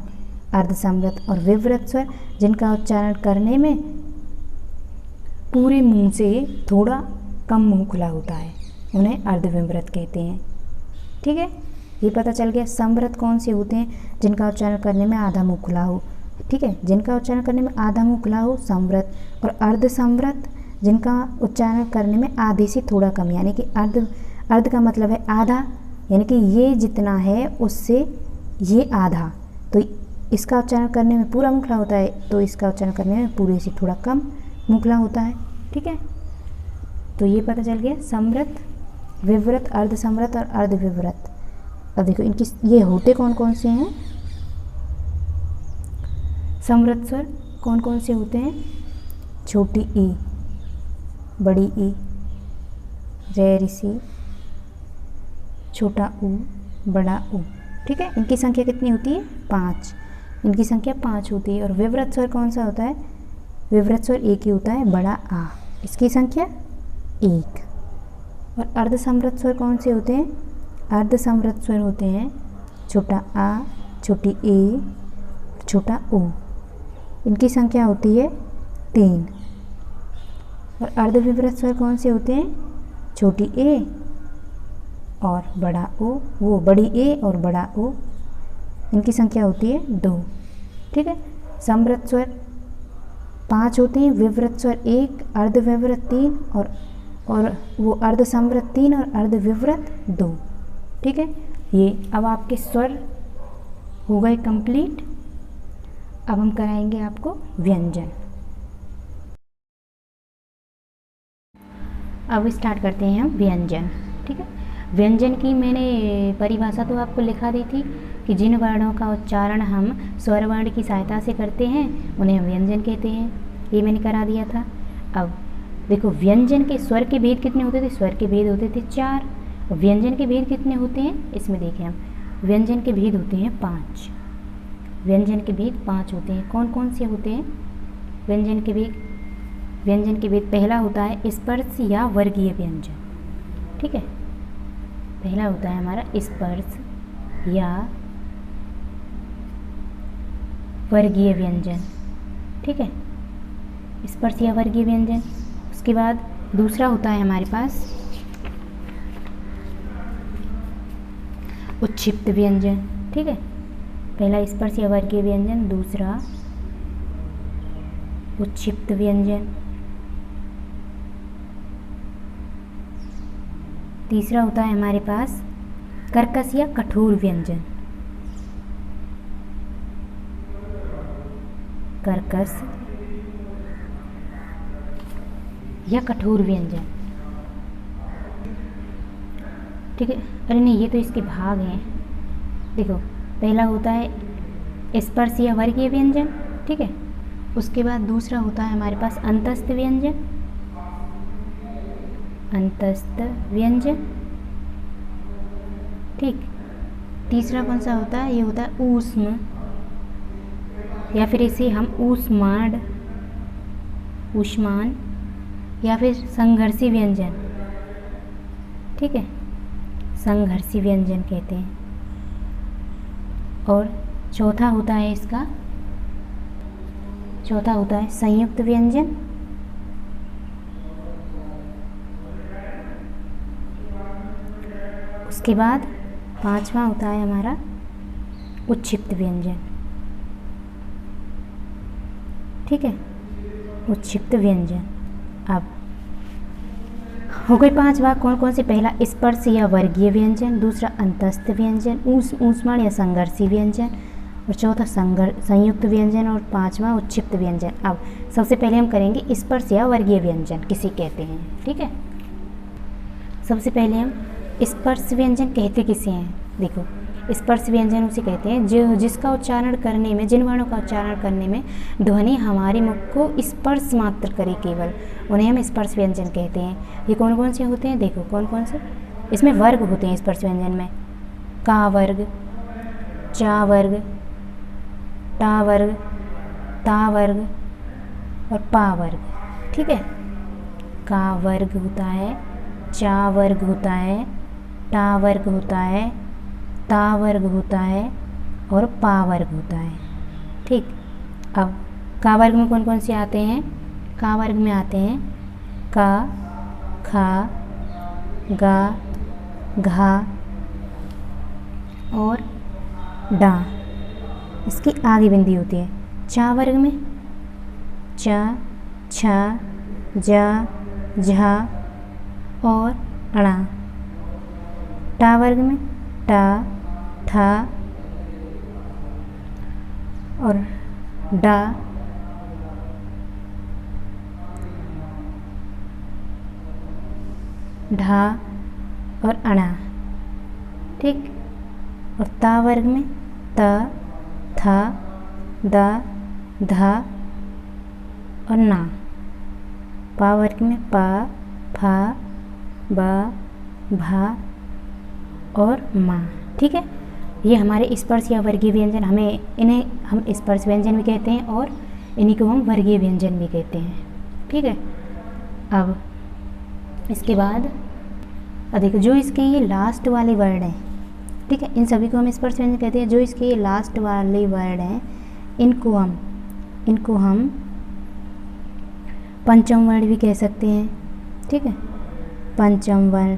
अर्धसमृत और विवृत स्वर जिनका उच्चारण करने में पूरे मुंह से थोड़ा कम मुंह खुला होता है उन्हें अर्धविवृत कहते हैं। ठीक है, ये पता चल गया। समृत कौन से होते हैं? जिनका उच्चारण करने में आधा मुंह खुला हो। ठीक है, जिनका उच्चारण करने में आधा मुंह खुला हो समृत, और अर्धसमृत जिनका उच्चारण करने में आधे से थोड़ा कम, यानी कि अर्ध का मतलब है आधा, यानी कि ये जितना है उससे ये आधा, तो इसका उच्चारण करने में पूरा मुंह खुला होता है तो इसका उच्चारण करने में पूरे से थोड़ा कम मुंह खुला होता है। ठीक है, तो ये पता चल गया समृत, विवृत, अर्धसमृत और अर्धविवृत। अब देखो इनकी ये होते कौन कौन से हैं? समृत स्वर कौन कौन से होते हैं? छोटी ई, बड़ी ई, रे ऋषि, छोटा ऊ, बड़ा ऊ। ठीक है, इनकी संख्या कितनी होती है? 5। इनकी संख्या 5 होती है। और विवृत स्वर कौन सा होता है? विवृत स्वर एक ही होता है, बड़ा आ, इसकी संख्या 1। और अर्धसमृत स्वर कौन से होते हैं? अर्धसमृत स्वर होते हैं छोटा आ, छोटी ए, छोटा ओ, इनकी संख्या होती है 3। और अर्धविवृत स्वर कौन से होते हैं? छोटी ए और बड़ा ओ, वो बड़ी ए और बड़ा ओ, इनकी संख्या होती है 2। ठीक है, समृत स्वर 5 होते हैं, विवृत स्वर 1, अर्धविवृत 3 और वो अर्धसमृत 3 और अर्धविवृत 2। ठीक है, ये अब आपके स्वर हो गए कंप्लीट। अब हम कराएंगे आपको व्यंजन। अब स्टार्ट करते हैं हम व्यंजन। ठीक है, व्यंजन की मैंने परिभाषा तो आपको लिखा दी थी कि जिन वर्णों का उच्चारण हम स्वर वर्ण की सहायता से करते हैं उन्हें हम व्यंजन कहते हैं, ये मैंने करा दिया था। अब देखो व्यंजन के स्वर के भेद कितने होते थे? स्वर के भेद होते थे 4। और व्यंजन के भेद कितने होते हैं? इसमें देखें हम, व्यंजन के भेद होते हैं 5। व्यंजन के भेद 5 होते हैं। कौन कौन से होते हैं व्यंजन के भेद? व्यंजन के भेद पहला होता है स्पर्श या वर्गीय व्यंजन। ठीक है, पहला होता है हमारा स्पर्श या वर्गीय व्यंजन, ठीक है, स्पर्श या वर्गीय व्यंजन। उसके बाद दूसरा होता है हमारे पास उच्छिप्त व्यंजन, ठीक है, पहला स्पर्श या वर्गीय व्यंजन, दूसरा उच्छिप्त व्यंजन, तीसरा होता है हमारे पास कर्कश या कठोर व्यंजन, कर्कश या कठोर व्यंजन, ठीक है। अरे नहीं, ये तो इसके भाग हैं। देखो, पहला होता है स्पर्श या वर्गीय व्यंजन, ठीक है, उसके बाद दूसरा होता है हमारे पास अंतस्थ व्यंजन, अंतस्थ व्यंजन, ठीक। तीसरा कौन सा होता है? ये होता है ऊष्म, या फिर इसे हम ऊष्माण, ऊष्मान या फिर संघर्षी व्यंजन, ठीक है, संघर्षी व्यंजन कहते हैं। और चौथा होता है इसका, चौथा होता है संयुक्त व्यंजन, उसके बाद पांचवा होता है हमारा उच्छिप्त व्यंजन, ठीक है, उच्छिप्त व्यंजन। अब हो गई 5 भाग, कौन कौन से? पहला स्पर्श या वर्गीय व्यंजन, दूसरा अंतस्थ व्यंजन, ऊष्माण या संघर्षी व्यंजन, और चौथा संयुक्त व्यंजन, और पांचवा उच्छिप्त व्यंजन। अब सबसे पहले हम करेंगे स्पर्श या वर्गीय व्यंजन किसे कहते हैं, ठीक है। सबसे पहले हम स्पर्श व्यंजन कहते किसे हैं? देखो, स्पर्श व्यंजन उसे कहते हैं जो जिसका उच्चारण करने में, जिन वर्णों का उच्चारण करने में ध्वनि हमारे मुख को स्पर्श मात्र करे केवल, उन्हें हम स्पर्श व्यंजन कहते हैं। ये कौन कौन से होते हैं? देखो कौन कौन से, इसमें वर्ग होते हैं स्पर्श व्यंजन में, का वर्ग, चा वर्ग, टा वर्ग, ता वर्ग और पा वर्ग, ठीक है। का वर्ग होता है, चा वर्ग होता है, टा वर्ग होता है, ता वर्ग होता है और पा वर्ग होता है, ठीक। अब का वर्ग में कौन कौन से आते हैं? का वर्ग में आते हैं का, खा, गा, घा और डा, इसकी आगे बिंदी होती है। चा वर्ग में चा, छा, जा, झा और अणा। टा वर्ग में टा, ठा और डा, ढा और अणा, ठीक। और ता वर्ग में ता, था, दा, धा और ना। पा वर्ग में पा, फा, बा, भा और माँ, ठीक है। ये हमारे स्पर्श या वर्गीय व्यंजन, इन्हें हम स्पर्श व्यंजन भी कहते हैं और इन्हीं को हम वर्गीय व्यंजन भी कहते हैं, ठीक है। अब इसके बाद देखो, जो इसके ये लास्ट वाले वर्ड हैं, ठीक है, इन सभी को हम स्पर्श व्यंजन कहते हैं। जो इसके ये लास्ट वाले वर्ड हैं, इनको हम पंचम वर्ण भी कह सकते हैं, ठीक है, पंचम वर्ण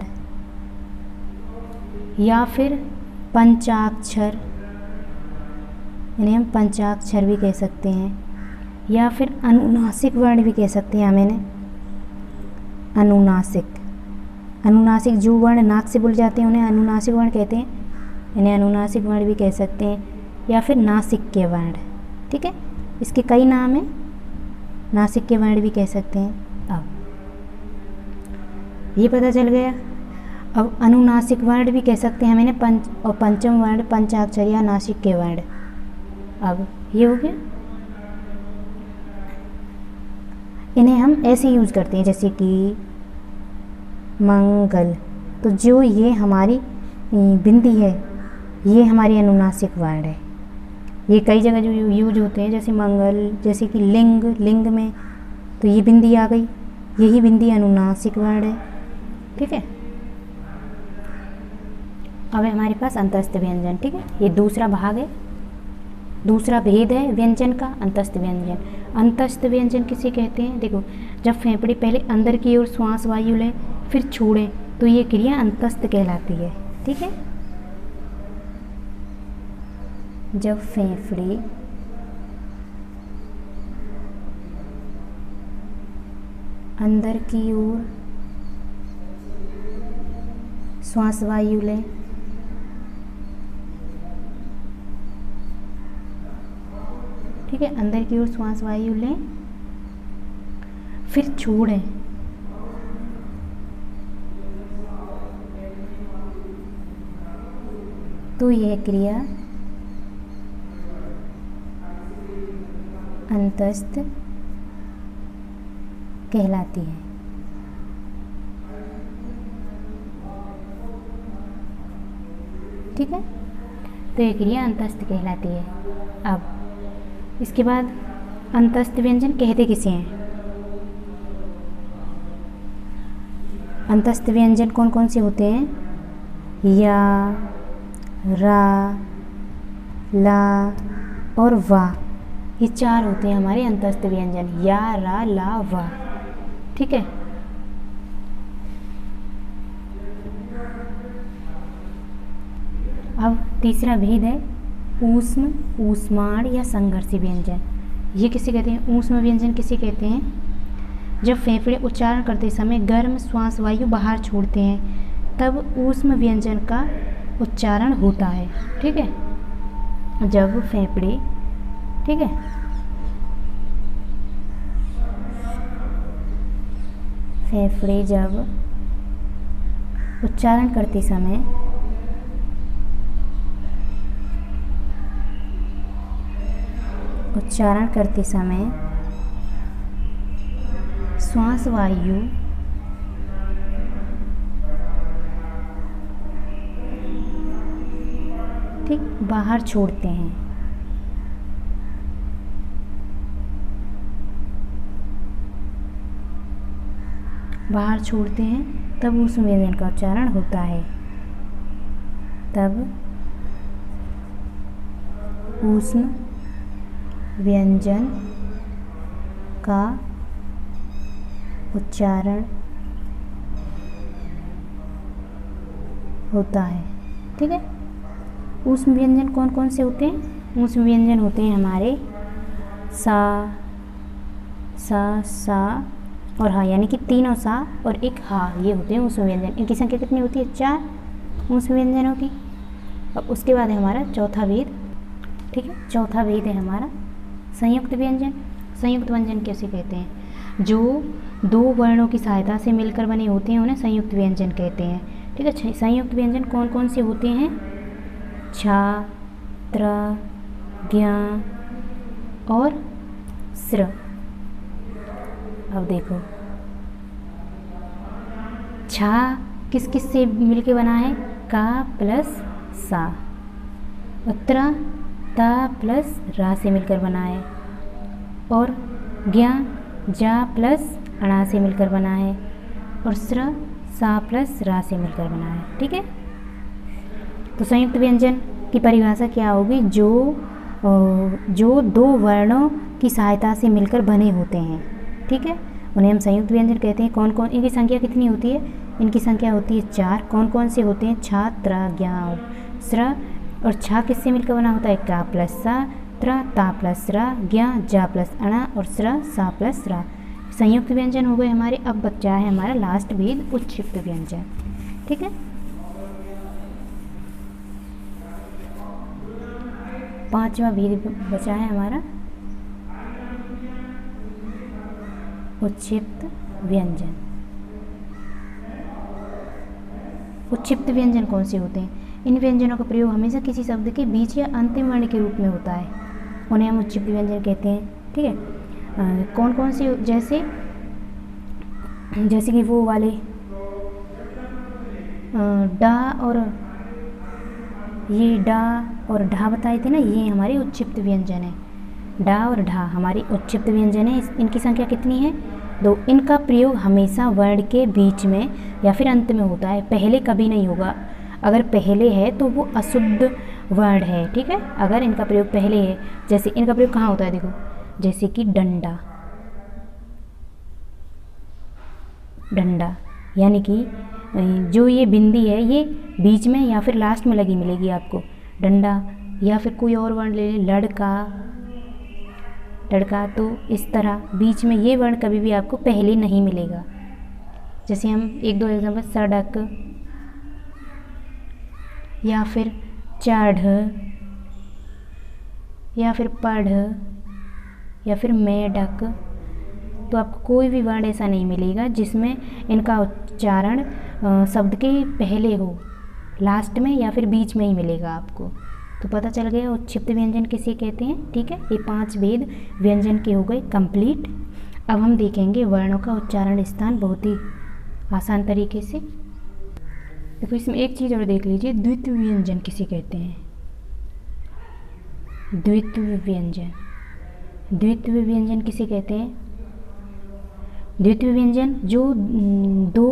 या फिर पंचाक्षर, इन्हें हम पंचाक्षर भी कह सकते हैं, या फिर अनुनासिक वर्ण भी कह सकते हैं हम इन्हें, अनुनासिक जो वर्ण नाक से बोल जाते हैं उन्हें अनुनासिक वर्ण कहते हैं, इन्हें अनुनासिक वर्ण भी कह सकते हैं, या फिर नासिक के वर्ण, ठीक है, इसके कई नाम हैं, नासिक के वर्ण भी कह सकते हैं। अब ये पता चल गया। अब अनुनासिक वर्ण भी कह सकते हैं हम इन्हें, पंचम वर्ण, पंचाक्षर या नासिक के वर्ण। अब ये हो गया। इन्हें हम ऐसे यूज करते हैं जैसे कि मंगल, तो जो ये हमारी बिंदी है ये हमारी अनुनासिक वर्ण है। ये कई जगह जो यूज होते हैं, जैसे मंगल, जैसे कि लिंग में तो ये बिंदी आ गई, यही बिंदी अनुनासिक वर्ण है, ठीक है। अब है हमारे पास अंतस्थ व्यंजन। ठीक है, ये दूसरा भाग है, दूसरा भेद है व्यंजन का, अंतस्थ व्यंजन। अंतस्थ व्यंजन किसे कहते हैं? देखो, जब फेफड़े पहले अंदर की ओर श्वास वायु लें फिर छोड़ें तो ये क्रिया अंतस्थ कहलाती है। ठीक है, जब फेफड़े अंदर की ओर श्वास वायु लें ठीक है, अंदर की ओर श्वास वायु लें फिर छोड़ें तो यह क्रिया अंतस्थ कहलाती है। ठीक है, तो यह क्रिया अंतस्थ कहलाती है। अब इसके बाद अंतस्थ व्यंजन कहते किसे हैं? अंतस्थ व्यंजन कौन कौन से होते हैं? या, रा, ला और वा, ये चार होते हैं हमारे अंतस्थ व्यंजन। या, रा, ला, वा। ठीक है, अब तीसरा भेद है ऊष्म, ऊष्माण या संघर्षी व्यंजन। ये किसे कहते हैं? ऊष्म व्यंजन किसे कहते हैं? जब फेफड़े उच्चारण करते समय गर्म श्वास वायु बाहर छोड़ते हैं तब ऊष्म व्यंजन का उच्चारण होता है। ठीक है, जब फेफड़े, ठीक है, फेफड़े जब उच्चारण करते समय श्वास वायु ठीक बाहर छोड़ते हैं तब उस व्यंजन का उच्चारण होता है। तब ऊष्म व्यंजन का उच्चारण होता है। ठीक है, ऊष्म व्यंजन कौन कौन से होते हैं? ऊष्म व्यंजन होते हैं हमारे सा, सा और हा, यानी कि तीनों सा और एक हा, ये होते हैं ऊष्म व्यंजन। इनकी संख्या कितनी होती है? 4 ऊष्म व्यंजनों की। अब उसके बाद है हमारा चौथा भेद। ठीक है, चौथा भेद है हमारा संयुक्त व्यंजन। संयुक्त व्यंजन कैसे कहते हैं? जो दो वर्णों की सहायता से मिलकर बने होते हैं उन्हें संयुक्त व्यंजन कहते हैं। ठीक है, संयुक्त व्यंजन कौन कौन से होते हैं? छा, त्र, ज्ञा और स्र। अब देखो, छा किस किस से मिलके बना है? का प्लस सा। त्र ता प्लस रा से मिलकर बना है। और ज्ञा जा प्लस अणा से मिलकर बना है। और स्र सा प्लस रा से मिलकर बना है। ठीक है, तो संयुक्त व्यंजन की परिभाषा क्या होगी? जो दो वर्णों की सहायता से मिलकर बने होते हैं। ठीक है, उन्हें हम संयुक्त व्यंजन कहते हैं। कौन कौन? इनकी संख्या कितनी होती है? इनकी संख्या होती है 4। कौन कौन से होते हैं? छा, त्र, ज्ञा और स्र। और छा किससे मिलकर बना होता है? का प्लस सा, त्र ता प्लस रा, ज्ञा जा प्लस अणा और स्र सा प्लस रा। संयुक्त व्यंजन हो गए हमारे। अब बचा है हमारा लास्ट भेद उत्क्षिप्त व्यंजन। ठीक है, 5वां भेद बचा है हमारा उत्क्षिप्त व्यंजन। उत्क्षिप्त व्यंजन कौन से होते हैं? इन व्यंजनों का प्रयोग हमेशा किसी शब्द के बीच या अंतिम वर्ण के रूप में होता है, उन्हें हम उत्क्षिप्त व्यंजन कहते हैं। ठीक है, कौन कौन से? जैसे कि वो वाले डा और ये डा और ढा बताए थे ना, ये हमारे उत्क्षिप्त व्यंजन है। डा और ढा हमारी उत्क्षिप्त व्यंजन है। इनकी संख्या कितनी है? 2। इनका प्रयोग हमेशा वर्ण के बीच में या फिर अंत में होता है, पहले कभी नहीं होगा। अगर पहले है तो वो अशुद्ध वर्ण है, ठीक है। अगर इनका प्रयोग पहले है, जैसे इनका प्रयोग कहाँ होता है, देखो जैसे कि डंडा, डंडा यानी कि जो ये बिंदी है ये बीच में या फिर लास्ट में लगी मिलेगी आपको, डंडा। या फिर कोई और वर्ण ले लें, लड़का, लड़का, तो इस तरह बीच में ये वर्ण कभी भी आपको पहले नहीं मिलेगा। जैसे हम एक दो एग्जाम्पल, सड़क, या फिर चढ़, या फिर पढ़, या फिर मेढक, तो आपको कोई भी वर्ण ऐसा नहीं मिलेगा जिसमें इनका उच्चारण शब्द के पहले हो, लास्ट में या फिर बीच में ही मिलेगा आपको। तो पता चल गया उच्छिप्त व्यंजन किसे कहते हैं, ठीक है। ये 5 भेद व्यंजन के हो गए कंप्लीट। अब हम देखेंगे वर्णों का उच्चारण स्थान बहुत ही आसान तरीके से। देखो इसमें एक चीज़ और देख लीजिए, द्वित्व व्यंजन किसे कहते हैं, द्वित्व व्यंजन, द्वित्व व्यंजन किसे कहते हैं, द्वित्व व्यंजन जो 2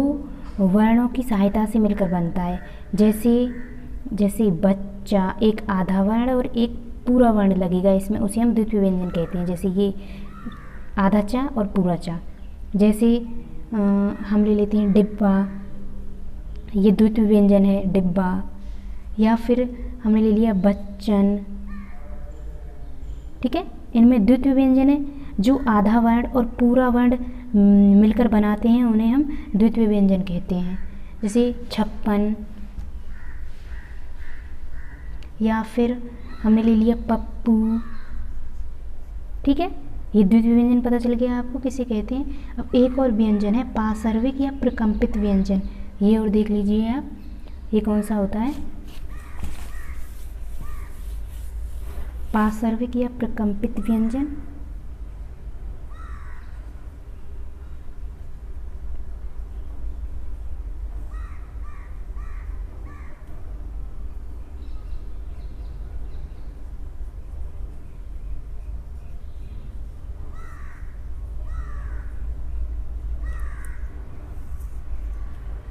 वर्णों की सहायता से मिलकर बनता है। जैसे बच्चा, एक आधा वर्ण और एक पूरा वर्ण लगेगा इसमें, उसे हम द्वित्व व्यंजन कहते हैं। जैसे ये आधा चा और पूरा चा। जैसे हम ले लेते हैं डिब्बा, ये द्वित्व व्यंजन है डिब्बा। या फिर हमने ले लिया बच्चन, ठीक है। इनमें द्वित्व व्यंजन है, जो आधा वर्ण और पूरा वर्ण मिलकर बनाते हैं उन्हें हम द्वित्व व्यंजन कहते हैं। जैसे 56, या फिर हमने ले लिया पप्पू, ठीक है। ये द्वित्व व्यंजन पता चल गया आपको किसे कहते हैं। अब एक और व्यंजन है पार्श्विक या प्रकंपित व्यंजन, ये और देख लीजिए आप, ये कौन सा होता है, पार्श्विक या प्रकंपित व्यंजन।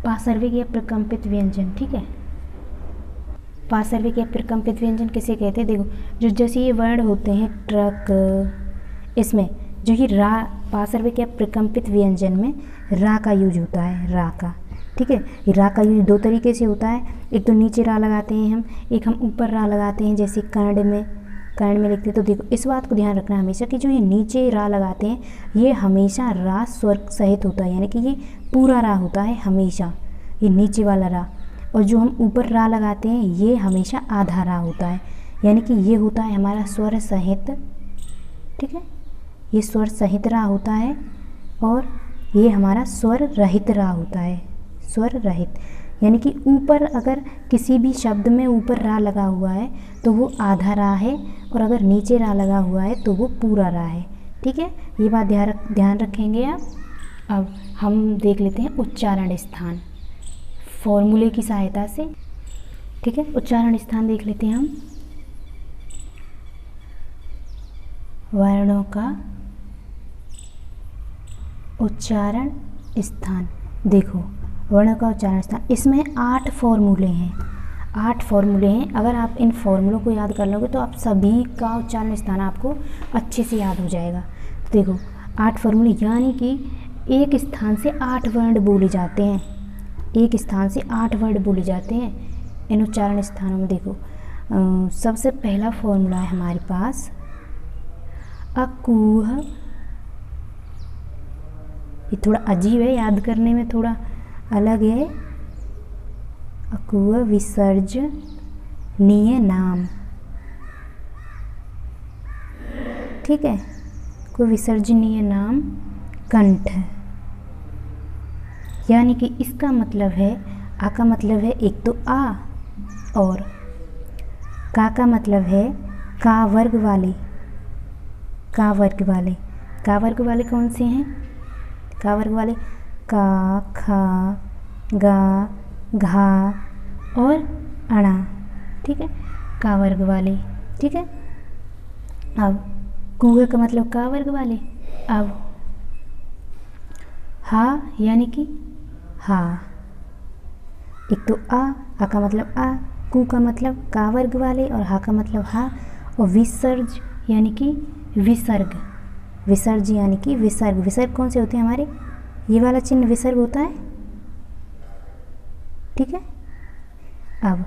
पार्श्विक या प्रकंपित व्यंजन, ठीक है। पार्श्विक या प्रकंपित व्यंजन किसे कहते हैं, देखो जो जैसे ये वर्ण होते हैं ट्रक, इसमें जो ये रा, पार्श्विक या प्रकंपित व्यंजन में रा का यूज होता है, रा का, ठीक है। ये रा का यूज 2 तरीके से होता है, एक तो नीचे रा लगाते हैं हम, एक हम ऊपर रा लगाते हैं। जैसे कर्ण में लिखते हैं, तो देखो इस बात को ध्यान रखना हमेशा कि जो ये नीचे रा लगाते हैं ये हमेशा रा स्वर सहित होता है, यानी कि ये पूरा रा होता है हमेशा, ये नीचे वाला रा। और जो हम ऊपर रा लगाते हैं ये हमेशा आधा रा होता है, यानी कि ये होता है हमारा स्वर सहित, ठीक है। ये स्वर सहित रा होता है और ये हमारा स्वर रहित रा होता है, स्वर रहित, यानी कि ऊपर अगर किसी भी शब्द में ऊपर रा लगा हुआ है तो वो आधा रा है, और अगर नीचे रा लगा हुआ है तो वो पूरा रा है, ठीक है। ये बात ध्यान रखेंगे आप। अब हम देख लेते हैं उच्चारण स्थान फॉर्मूले की सहायता से, ठीक है। उच्चारण स्थान देख लेते हैं हम, वर्णों का उच्चारण स्थान। देखो वर्णों का उच्चारण स्थान, इसमें 8 फॉर्मूले हैं, 8 फॉर्मूले हैं। अगर आप इन फॉर्मूलों को याद कर लोगे तो आप सभी का उच्चारण स्थान आपको अच्छे से याद हो जाएगा। तो देखो 8 फॉर्मूले, यानी कि एक स्थान से 8 वर्ण बोले जाते हैं, एक स्थान से 8 वर्ण बोले जाते हैं इन उच्चारण स्थानों में। देखो सबसे पहला फॉर्मूला है हमारे पास अकूह, ये थोड़ा अजीब है, याद करने में थोड़ा अलग है। अकूह विसर्जनीय नाम, ठीक है। कोई विसर्जनीय नाम कंठ, यानी कि इसका मतलब है, आ का मतलब है एक तो आ, और का मतलब है का वर्ग वाले, का वर्ग वाले, का वर्ग वाले कौन से हैं, का वर्ग वाले का, खा, गा, घा और अणा, ठीक है, का वर्ग वाले, ठीक है। अब कुह का मतलब का वर्ग वाले। अब हा यानी कि हा, एक तो आ का मतलब आ, कु का मतलब का वर्ग वाले और हा का मतलब हा, और विसर्ज यानी कि विसर्ग, विसर्ज यानी कि विसर्ग। विसर्ग कौन से होते हैं हमारे, ये वाला चिन्ह विसर्ग होता है, ठीक है। अब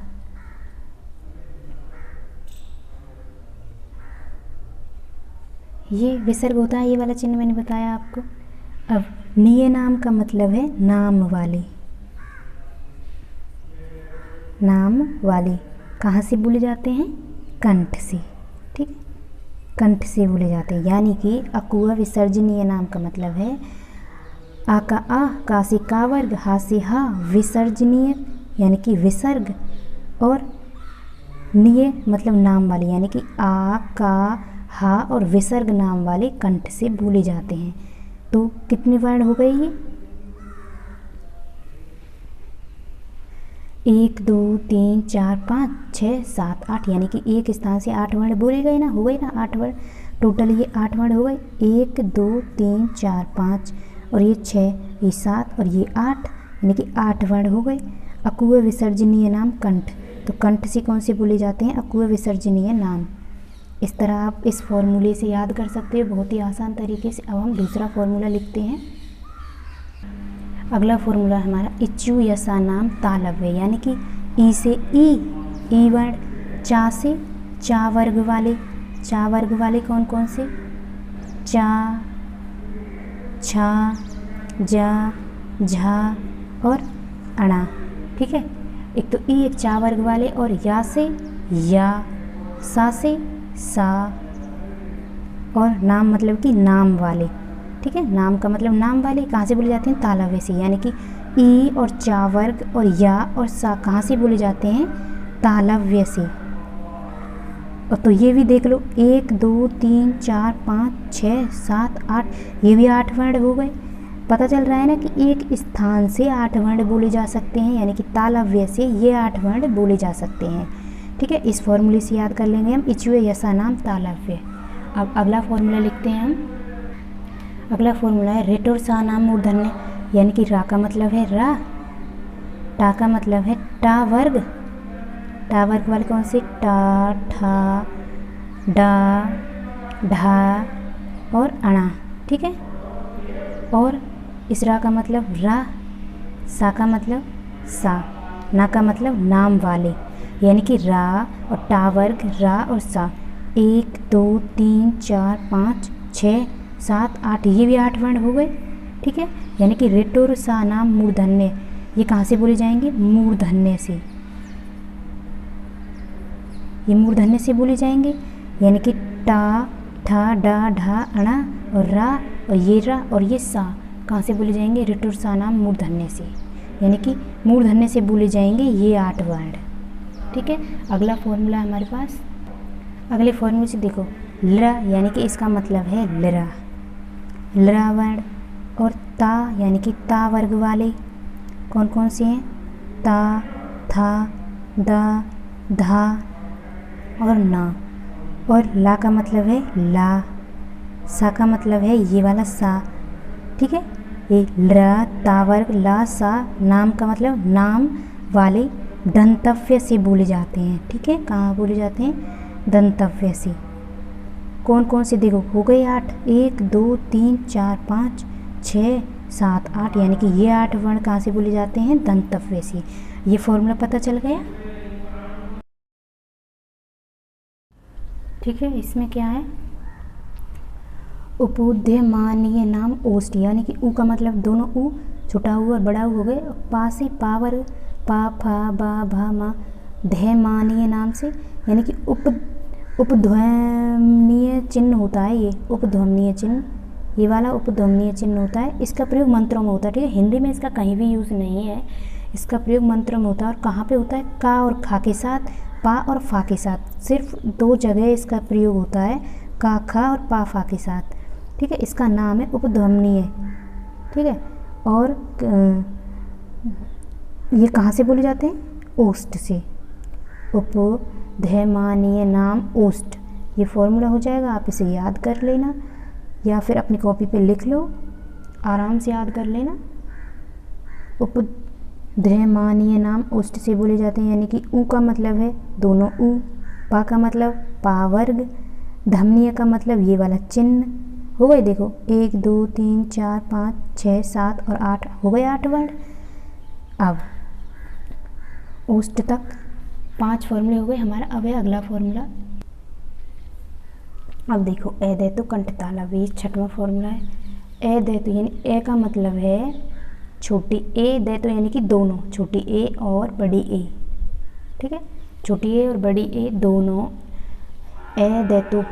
ये विसर्ग होता है, ये वाला चिन्ह मैंने बताया आपको। अब निये नाम का मतलब है नाम वाले, नाम वाले कहाँ से बोले जाते हैं, कंठ से, ठीक है, कंठ से बोले जाते हैं। यानी कि अकुआ विसर्जनीय नाम का मतलब है आ का आ, का से का वर्ग, हा से हा, विसर्जनीय यानी कि विसर्ग, और निये मतलब नाम वाले यानी कि आ का हा और विसर्ग नाम वाले कंठ से बोले जाते हैं। तो कितने वर्ण हो गए ये, 1 2 3 4 5 6 7 8, यानी कि एक स्थान से 8 वर्ण बोले गए ना, हो गए ना 8 वर्ण, टोटल ये 8 वर्ण हो गए। 1 2 3 4 5 और ये 6, ये 7 और ये 8, यानी कि 8 वर्ण हो गए। अकुआ विसर्जनीय नाम कंठ, तो कंठ से कौन से बोले जाते हैं, अकुआ विसर्जनीय नाम। इस तरह आप इस फॉर्मूले से याद कर सकते हो बहुत ही आसान तरीके से। अब हम दूसरा फॉर्मूला लिखते हैं। अगला फॉर्मूला हमारा इच्यु यसा नाम तालव्य, यानी कि ई से ई वर्ण, चा से चा वर्ग वाले, चा वर्ग वाले कौन कौन से, चा, छा, जा, झा और अणा, ठीक है। एक तो ई, एक चा वर्ग वाले, और या से या, सा से सा, और नाम मतलब कि नाम वाले, ठीक है। नाम का मतलब नाम वाले कहाँ से बोले जाते हैं, तालव्य से, यानी कि ई और चा वर्ग और या और सा कहाँ से बोले जाते हैं, तालव्य से। और तो ये भी देख लो 1 2 3 4 5 6 7 8, ये भी 8 वर्ण हो गए। पता चल रहा है ना कि एक स्थान से 8 वर्ण बोले जा सकते हैं, यानी कि तालव्य से ये 8 वर्ण बोले जा सकते हैं, ठीक है। इस फॉर्मूले से याद कर लेंगे हम इच्यु यसा नाम तालव्य। अब अगला फॉर्मूला लिखते हैं हम। अगला फॉर्मूला है रेट और सा नाम मूर्धन्य, यानी कि रा का मतलब है रा, टा का मतलब है टा वर्ग, टा वर्ग वाले कौन से, टा, ठा, डा, ढा और अणा, ठीक है। और इस रा का मतलब रा, सा का मतलब सा, ना का मतलब नाम वाले, यानी कि रा और टा वर्ग, रा और सा। 1 2 3 4 5 6 7 8, ये भी 8 वर्ण हो गए, ठीक है। यानी कि रेट और सा नाम मूर्धन्य, ये कहाँ से बोले जाएंगे, मूर्धन्य से, ये मूर्धन्य से बोले जाएंगे। यानी कि टा, ठा, डा, ढा, अणा और रा, और ये रा और ये सा कहाँ से बोले जाएंगे, रेट और सा नाम मूर्धन्य से, यानी कि मूर्धन्य से बोले जाएंगे ये 8 वर्ण, ठीक है। अगला फॉर्मूला है हमारे पास। अगले फॉर्मूले से देखो लरा, यानी कि इसका मतलब है लरा, लरा वर्ण, और ता यानी कि ता वर्ग वाले कौन कौन से हैं, ता, था, दा, धा और ना, और ला का मतलब है ला, सा का मतलब है ये वाला सा, ठीक है। ये लरा, ता वर्ग, ला, सा, नाम का मतलब नाम वाले दंतव्य से बोले जाते हैं, ठीक है। कहाँ बोले जाते हैं, दंतव्य से। कौन कौन से देखो हो गए 8, 1 2 3 4 5 6 7 8, यानी कि ये 8 वर्ण कहाँ से बोले जाते हैं, दंतव्य से। ये फॉर्मूला पता चल गया, ठीक है। इसमें क्या है, उपोध्यमानीय नाम ओष्ठ, यानी कि ऊ का मतलब दोनों ऊ, छोटा ऊ और बड़ा ऊ हो गए। पा से पा वर्ग, पा, फा, बा, भा, मा, धैमानीय नाम से, यानी कि उपध्वनीय चिन्ह होता है, ये उपध्वनीय चिन्ह, ये वाला उपध्वनीय चिन्ह होता है। इसका प्रयोग मंत्रों में होता है, ठीक है। हिंदी में इसका कहीं भी यूज़ नहीं है, इसका प्रयोग मंत्रों में होता है। और कहाँ पे होता है, का और खा के साथ, पा और फा के साथ, सिर्फ 2 जगह इसका प्रयोग होता है, का, खा और पा, फा के साथ, ठीक है। इसका नाम है उपध्वनीय, ठीक है। और ये कहाँ से बोले जाते हैं, ओष्ठ से, उपध्यमानीय नाम ओष्ठ। ये फॉर्मूला हो जाएगा, आप इसे याद कर लेना या फिर अपनी कॉपी पे लिख लो, आराम से याद कर लेना। ध्रेमानीय नाम ओष्ठ से बोले जाते हैं, यानी कि ऊ का मतलब है दोनों ऊ, पा का मतलब पा वर्ग, धमनीय का मतलब ये वाला चिन्ह। हो गए, देखो 1 2 3 4 5 6 7 और 8 हो गए 8 वर्ण। अब ओष्ठ तक 5 फॉर्मूले हो गए हमारा। अब है अगला फॉर्मूला। अब देखो ए धातु कंठ तालव्य, ये 6वां फॉर्मूला है। ए धातु यानी ए का मतलब है छोटी ए, धातु यानी कि दोनों, छोटी ए और बड़ी ए, ठीक है, छोटी ए और बड़ी ए दोनों। ए धातु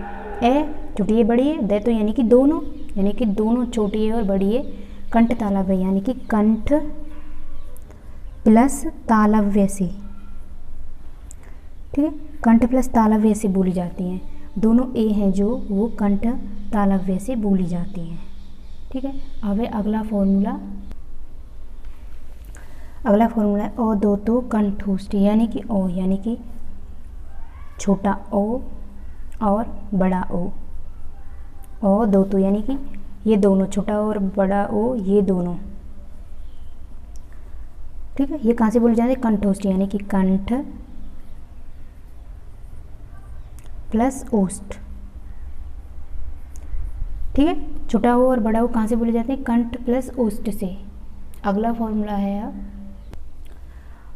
ए, छोटी ए बड़ी ए, धातु यानी कि दोनों, यानी कि दोनों छोटी ए और बड़ी ए कंठ तालव्य, यानी कि कंठ प्लस तालव्य से, ठीक है, कंठ प्लस तालव्य से बोली जाती हैं। दोनों ए हैं जो वो कंठ तालव्य से बोली जाती हैं, ठीक है। अब है अगला फॉर्मूला। अगला फॉर्मूला है ओ दो तो कंठोष्ठ, यानी कि ओ यानी कि छोटा ओ और बड़ा ओ। ओ दो तो यानी कि ये दोनों, छोटा ओ और बड़ा ओ ये दोनों, ठीक है। ये कहाँ से बोले जाते हैं? कंठोष्ठ, यानी कि कंठ प्लस ओष्ठ, ठीक है। छोटा ओ और बड़ा ओ कहाँ से बोले जाते हैं? कंठ प्लस ओष्ठ से। अगला फॉर्मूला है अब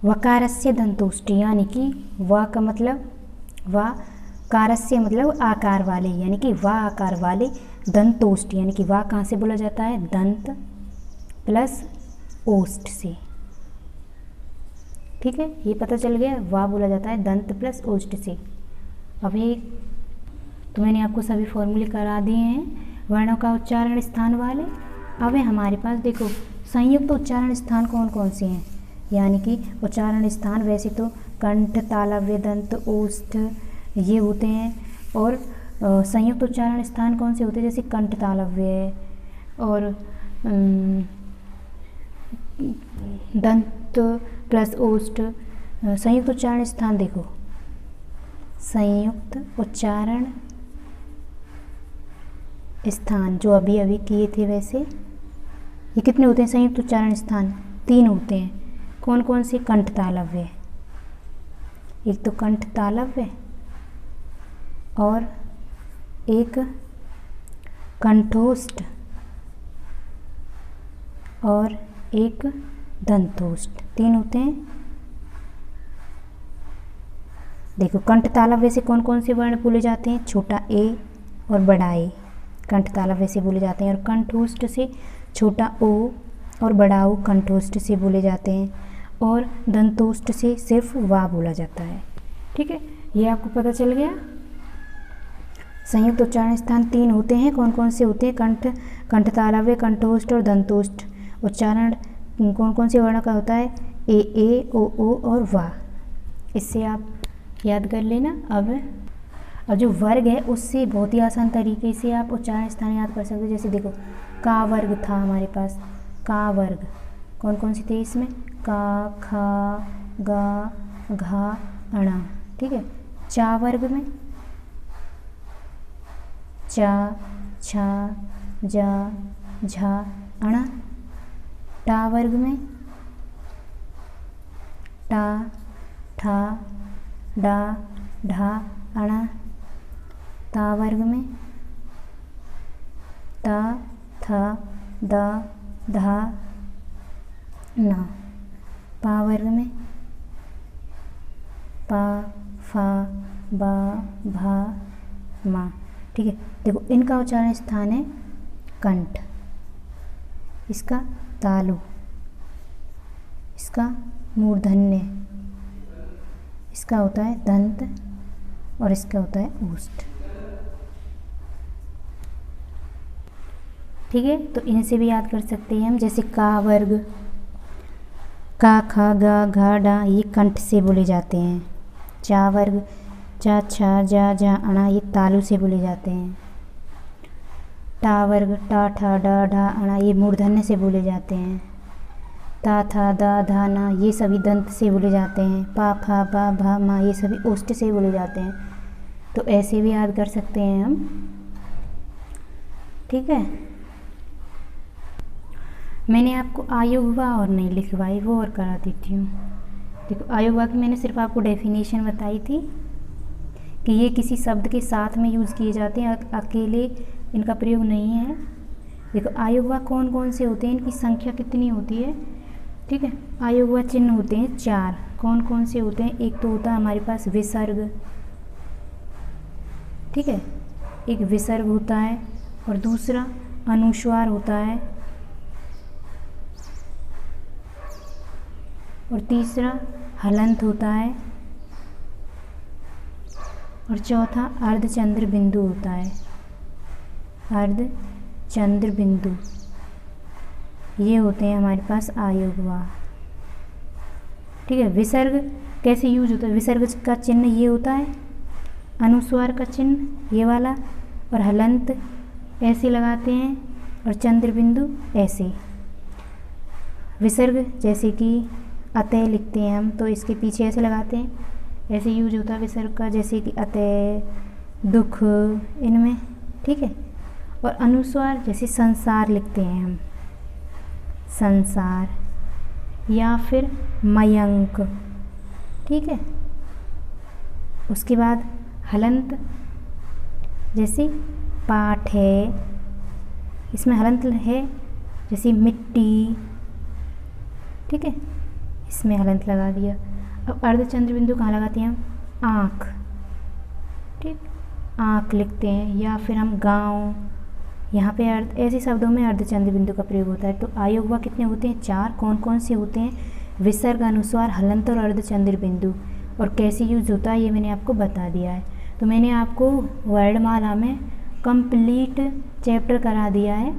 वकारस्य दंतोष्ठ, यानी कि वा का मतलब वा, कारस्य मतलब आकार वाले, यानी कि वा आकार वाले दंतोष्ठ, यानी कि वा कहाँ से बोला जाता है? दंत प्लस ओष्ठ से, ठीक है। ये पता चल गया, वा बोला जाता है दंत प्लस ओष्ठ से। अभी तो मैंने आपको सभी फॉर्मूले करा दिए हैं वर्णों का उच्चारण स्थान वाले। अब है हमारे पास देखो संयुक्त उच्चारण स्थान कौन कौन से हैं, यानी कि उच्चारण स्थान वैसे तो कंठ तालव्य दंत ओष्ठ ये होते हैं, और संयुक्त उच्चारण स्थान कौन से होते हैं? जैसे कंठ तालव्य और दंत प्लस ओष्ठ। संयुक्त उच्चारण स्थान देखो, संयुक्त उच्चारण स्थान जो अभी अभी किए थे वैसे ये कितने होते हैं? संयुक्त उच्चारण स्थान 3 होते हैं। कौन कौन से? कंठ तालव्य, एक तो कंठ तालव्य और एक कंठोष्ठ और एक दंतोष्ठ, 3 होते हैं। देखो कंठ तालव्य से कौन कौन से वर्ण बोले जाते हैं? छोटा ए और बड़ा ए कंठ तालव्य से बोले जाते हैं, और कंठोष्ठ से छोटा ओ और बड़ा ओ कंठोष्ठ से बोले जाते हैं, और दंतोष्ठ से सिर्फ वा बोला जाता है, ठीक है। ये आपको पता चल गया। संयुक्त उच्चारण स्थान 3 होते हैं। कौन कौन से होते हैं? कंठ तालव्य, कंठोष्ठ और दंतोष्ठ। उच्चारण कौन कौन से वर्ण का होता है? ए ओ और वा। इससे आप याद कर लेना। अब जो वर्ग है उससे बहुत ही आसान तरीके से आप उच्चारण स्थान याद कर सकते हो। जैसे देखो का वर्ग था हमारे पास, का वर्ग कौन कौन से थे इसमें? का, खा, गा, घा, अणा, ठीक है। चा वर्ग में चा, छा, जा, झा, अणा। टा वर्ग में टा, ठा, डा, ढा, अणा। ता वर्ग में ता, था, दा, धा, ना। पा वर्ग में पा, फा, बा, भा, मा, ठीक है। देखो इनका उच्चारण स्थान है कंठ, इसका तालु, इसका मूर्धन्य, इसका होता है दंत और इसका होता है ओष्ठ, ठीक है। तो इनसे भी याद कर सकते हैं हम। जैसे का वर्ग, का, खा, गा, घा, डा ये कंठ से बोले जाते हैं। चा वर्ग चा, छा, जा, झा, अणा ये तालु से बोले जाते हैं। टा वर्ग टा, ठा, डा, ढा, अणा ये मूर्धन्य से बोले जाते हैं। ता, था, दा, धा, ना ये सभी दंत से बोले जाते हैं। पा, फा, बा, भा, मा ये सभी ओष्ठ से बोले जाते हैं। तो ऐसे भी याद कर सकते हैं हम, ठीक है। मैंने आपको आयुर्वा और नहीं लिखवाई, वो और करा देती हूँ। देखो आयुर्वा की मैंने सिर्फ आपको डेफिनेशन बताई थी कि ये किसी शब्द के साथ में यूज़ किए जाते हैं, अकेले इनका प्रयोग नहीं है। देखो आयुर्वा कौन कौन से होते हैं, इनकी संख्या कितनी होती है, ठीक है। आयुर्वा चिन्ह होते हैं 4। कौन कौन से होते हैं, एक तो होता है हमारे पास विसर्ग, ठीक है, एक विसर्ग होता है, और दूसरा अनुस्वार होता है, और तीसरा हलंत होता है, और चौथा अर्धचंद्र बिंदु होता है। अर्धचंद्र बिंदु ये होते हैं हमारे पास आयुर्वा, ठीक है। विसर्ग कैसे यूज होता है, विसर्ग का चिन्ह ये होता है, अनुस्वार का चिन्ह ये वाला, और हलंत ऐसे लगाते हैं, और चंद्र बिंदु ऐसे। विसर्ग जैसे कि अतः लिखते हैं हम, तो इसके पीछे ऐसे लगाते हैं, ऐसे यूज होता है विसर्ग का, जैसे कि अतः, दुख, इनमें, ठीक है। और अनुस्वार जैसे संसार लिखते हैं हम, संसार, या फिर मयंक, ठीक है। उसके बाद हलंत जैसे पाठ है, इसमें हलंत है, जैसे मिट्टी, ठीक है, इसमें हलंत लगा दिया। अब अर्धचंद्र बिंदु कहाँ लगाते हैं हम, आँख, ठीक, आँख लिखते हैं, या फिर हम गाँव, यहाँ पे ऐसे शब्दों में अर्धचंद्र बिंदु का प्रयोग होता है। तो आयुर्वा कितने होते हैं, 4। कौन कौन से होते हैं, विसर्ग, अनुस्वार, हलंत और अर्धचंद्र बिंदु, और कैसे यूज होता है ये मैंने आपको बता दिया है। तो मैंने आपको वर्णमाला में कंप्लीट चैप्टर करा दिया है।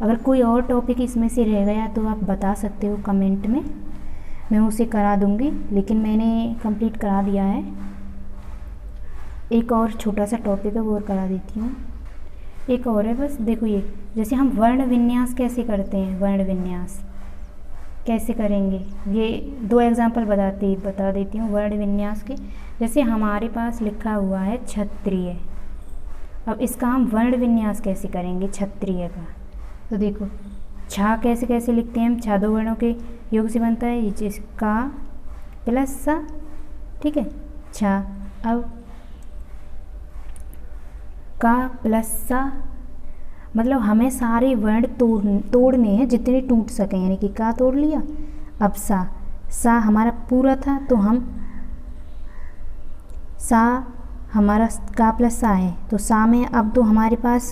अगर कोई और टॉपिक इसमें से रह गया तो आप बता सकते हो कमेंट में, मैं उसे करा दूंगी, लेकिन मैंने कंप्लीट करा दिया है। एक और छोटा सा टॉपिक है वो और करा देती हूँ, एक और है बस। देखो ये जैसे हम वर्ण विन्यास कैसे करते हैं, वर्ण विन्यास कैसे करेंगे, ये 2 एग्जाम्पल बता देती हूँ वर्ण विन्यास के। जैसे हमारे पास लिखा हुआ है क्षत्रिय, अब इसका हम वर्ण विन्यास कैसे करेंगे क्षत्रिय का, तो देखो छा कैसे कैसे लिखते हैं हम, छा 2 वर्णों के योग से बनता है, जिसका प्लस सा, ठीक है, छा। अब का प्लस सा, मतलब हमें सारे वर्ण तोड़ने हैं जितने टूट सकें, यानी कि का तोड़ लिया। अब सा हमारा पूरा था, तो हम सा हमारा का प्लस सा है, तो सा में अब तो हमारे पास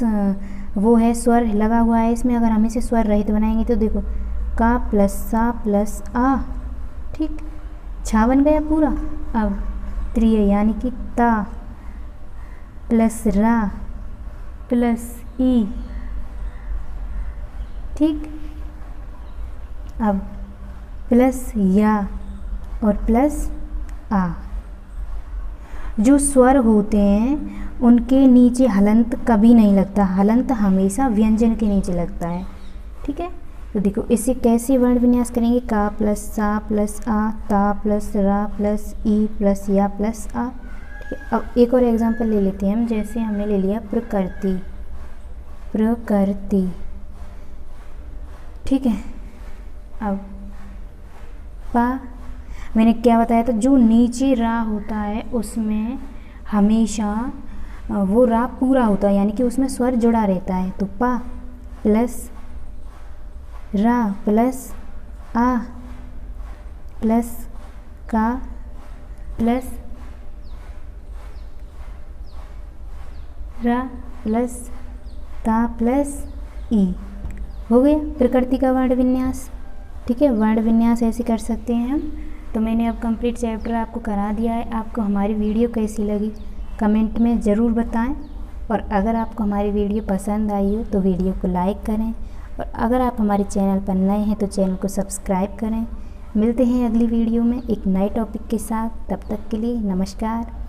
वो है स्वर लगा हुआ है इसमें, अगर हम इसे स्वर रहित बनाएंगे तो देखो का प्लस सा प्लस आ, ठीक, छा बन गया पूरा। अब त्रिय यानी कि ता प्लस रा प्लस ई, ठीक। अब प्लस या और प्लस आ, जो स्वर होते हैं उनके नीचे हलंत कभी नहीं लगता, हलंत हमेशा व्यंजन के नीचे लगता है, ठीक है। तो देखो इसे कैसे वर्ण विन्यास करेंगे, का प्लस सा प्लस आ, ता प्लस रा प्लस ई प्लस या प्लस आ, ठीक है। अब एक और एग्जांपल ले लेते हैं हम, जैसे हमने ले लिया प्रकृति, प्रकृति, ठीक है। अब पा मैंने क्या बताया था, जो नीचे रा होता है उसमें हमेशा वो रा पूरा होता है, यानी कि उसमें स्वर जुड़ा रहता है। तो पा प्लस रा प्लस आ प्लस का प्लस रा प्लस ता प्लस ई, हो गया प्रकृति का वर्ण विन्यास, ठीक है। वर्ण विन्यास ऐसे कर सकते हैं हम। तो मैंने अब कंप्लीट चैप्टर आपको करा दिया है। आपको हमारी वीडियो कैसी लगी कमेंट में ज़रूर बताएं, और अगर आपको हमारी वीडियो पसंद आई हो तो वीडियो को लाइक करें, और अगर आप हमारे चैनल पर नए हैं तो चैनल को सब्सक्राइब करें। मिलते हैं अगली वीडियो में एक नए टॉपिक के साथ, तब तक के लिए नमस्कार।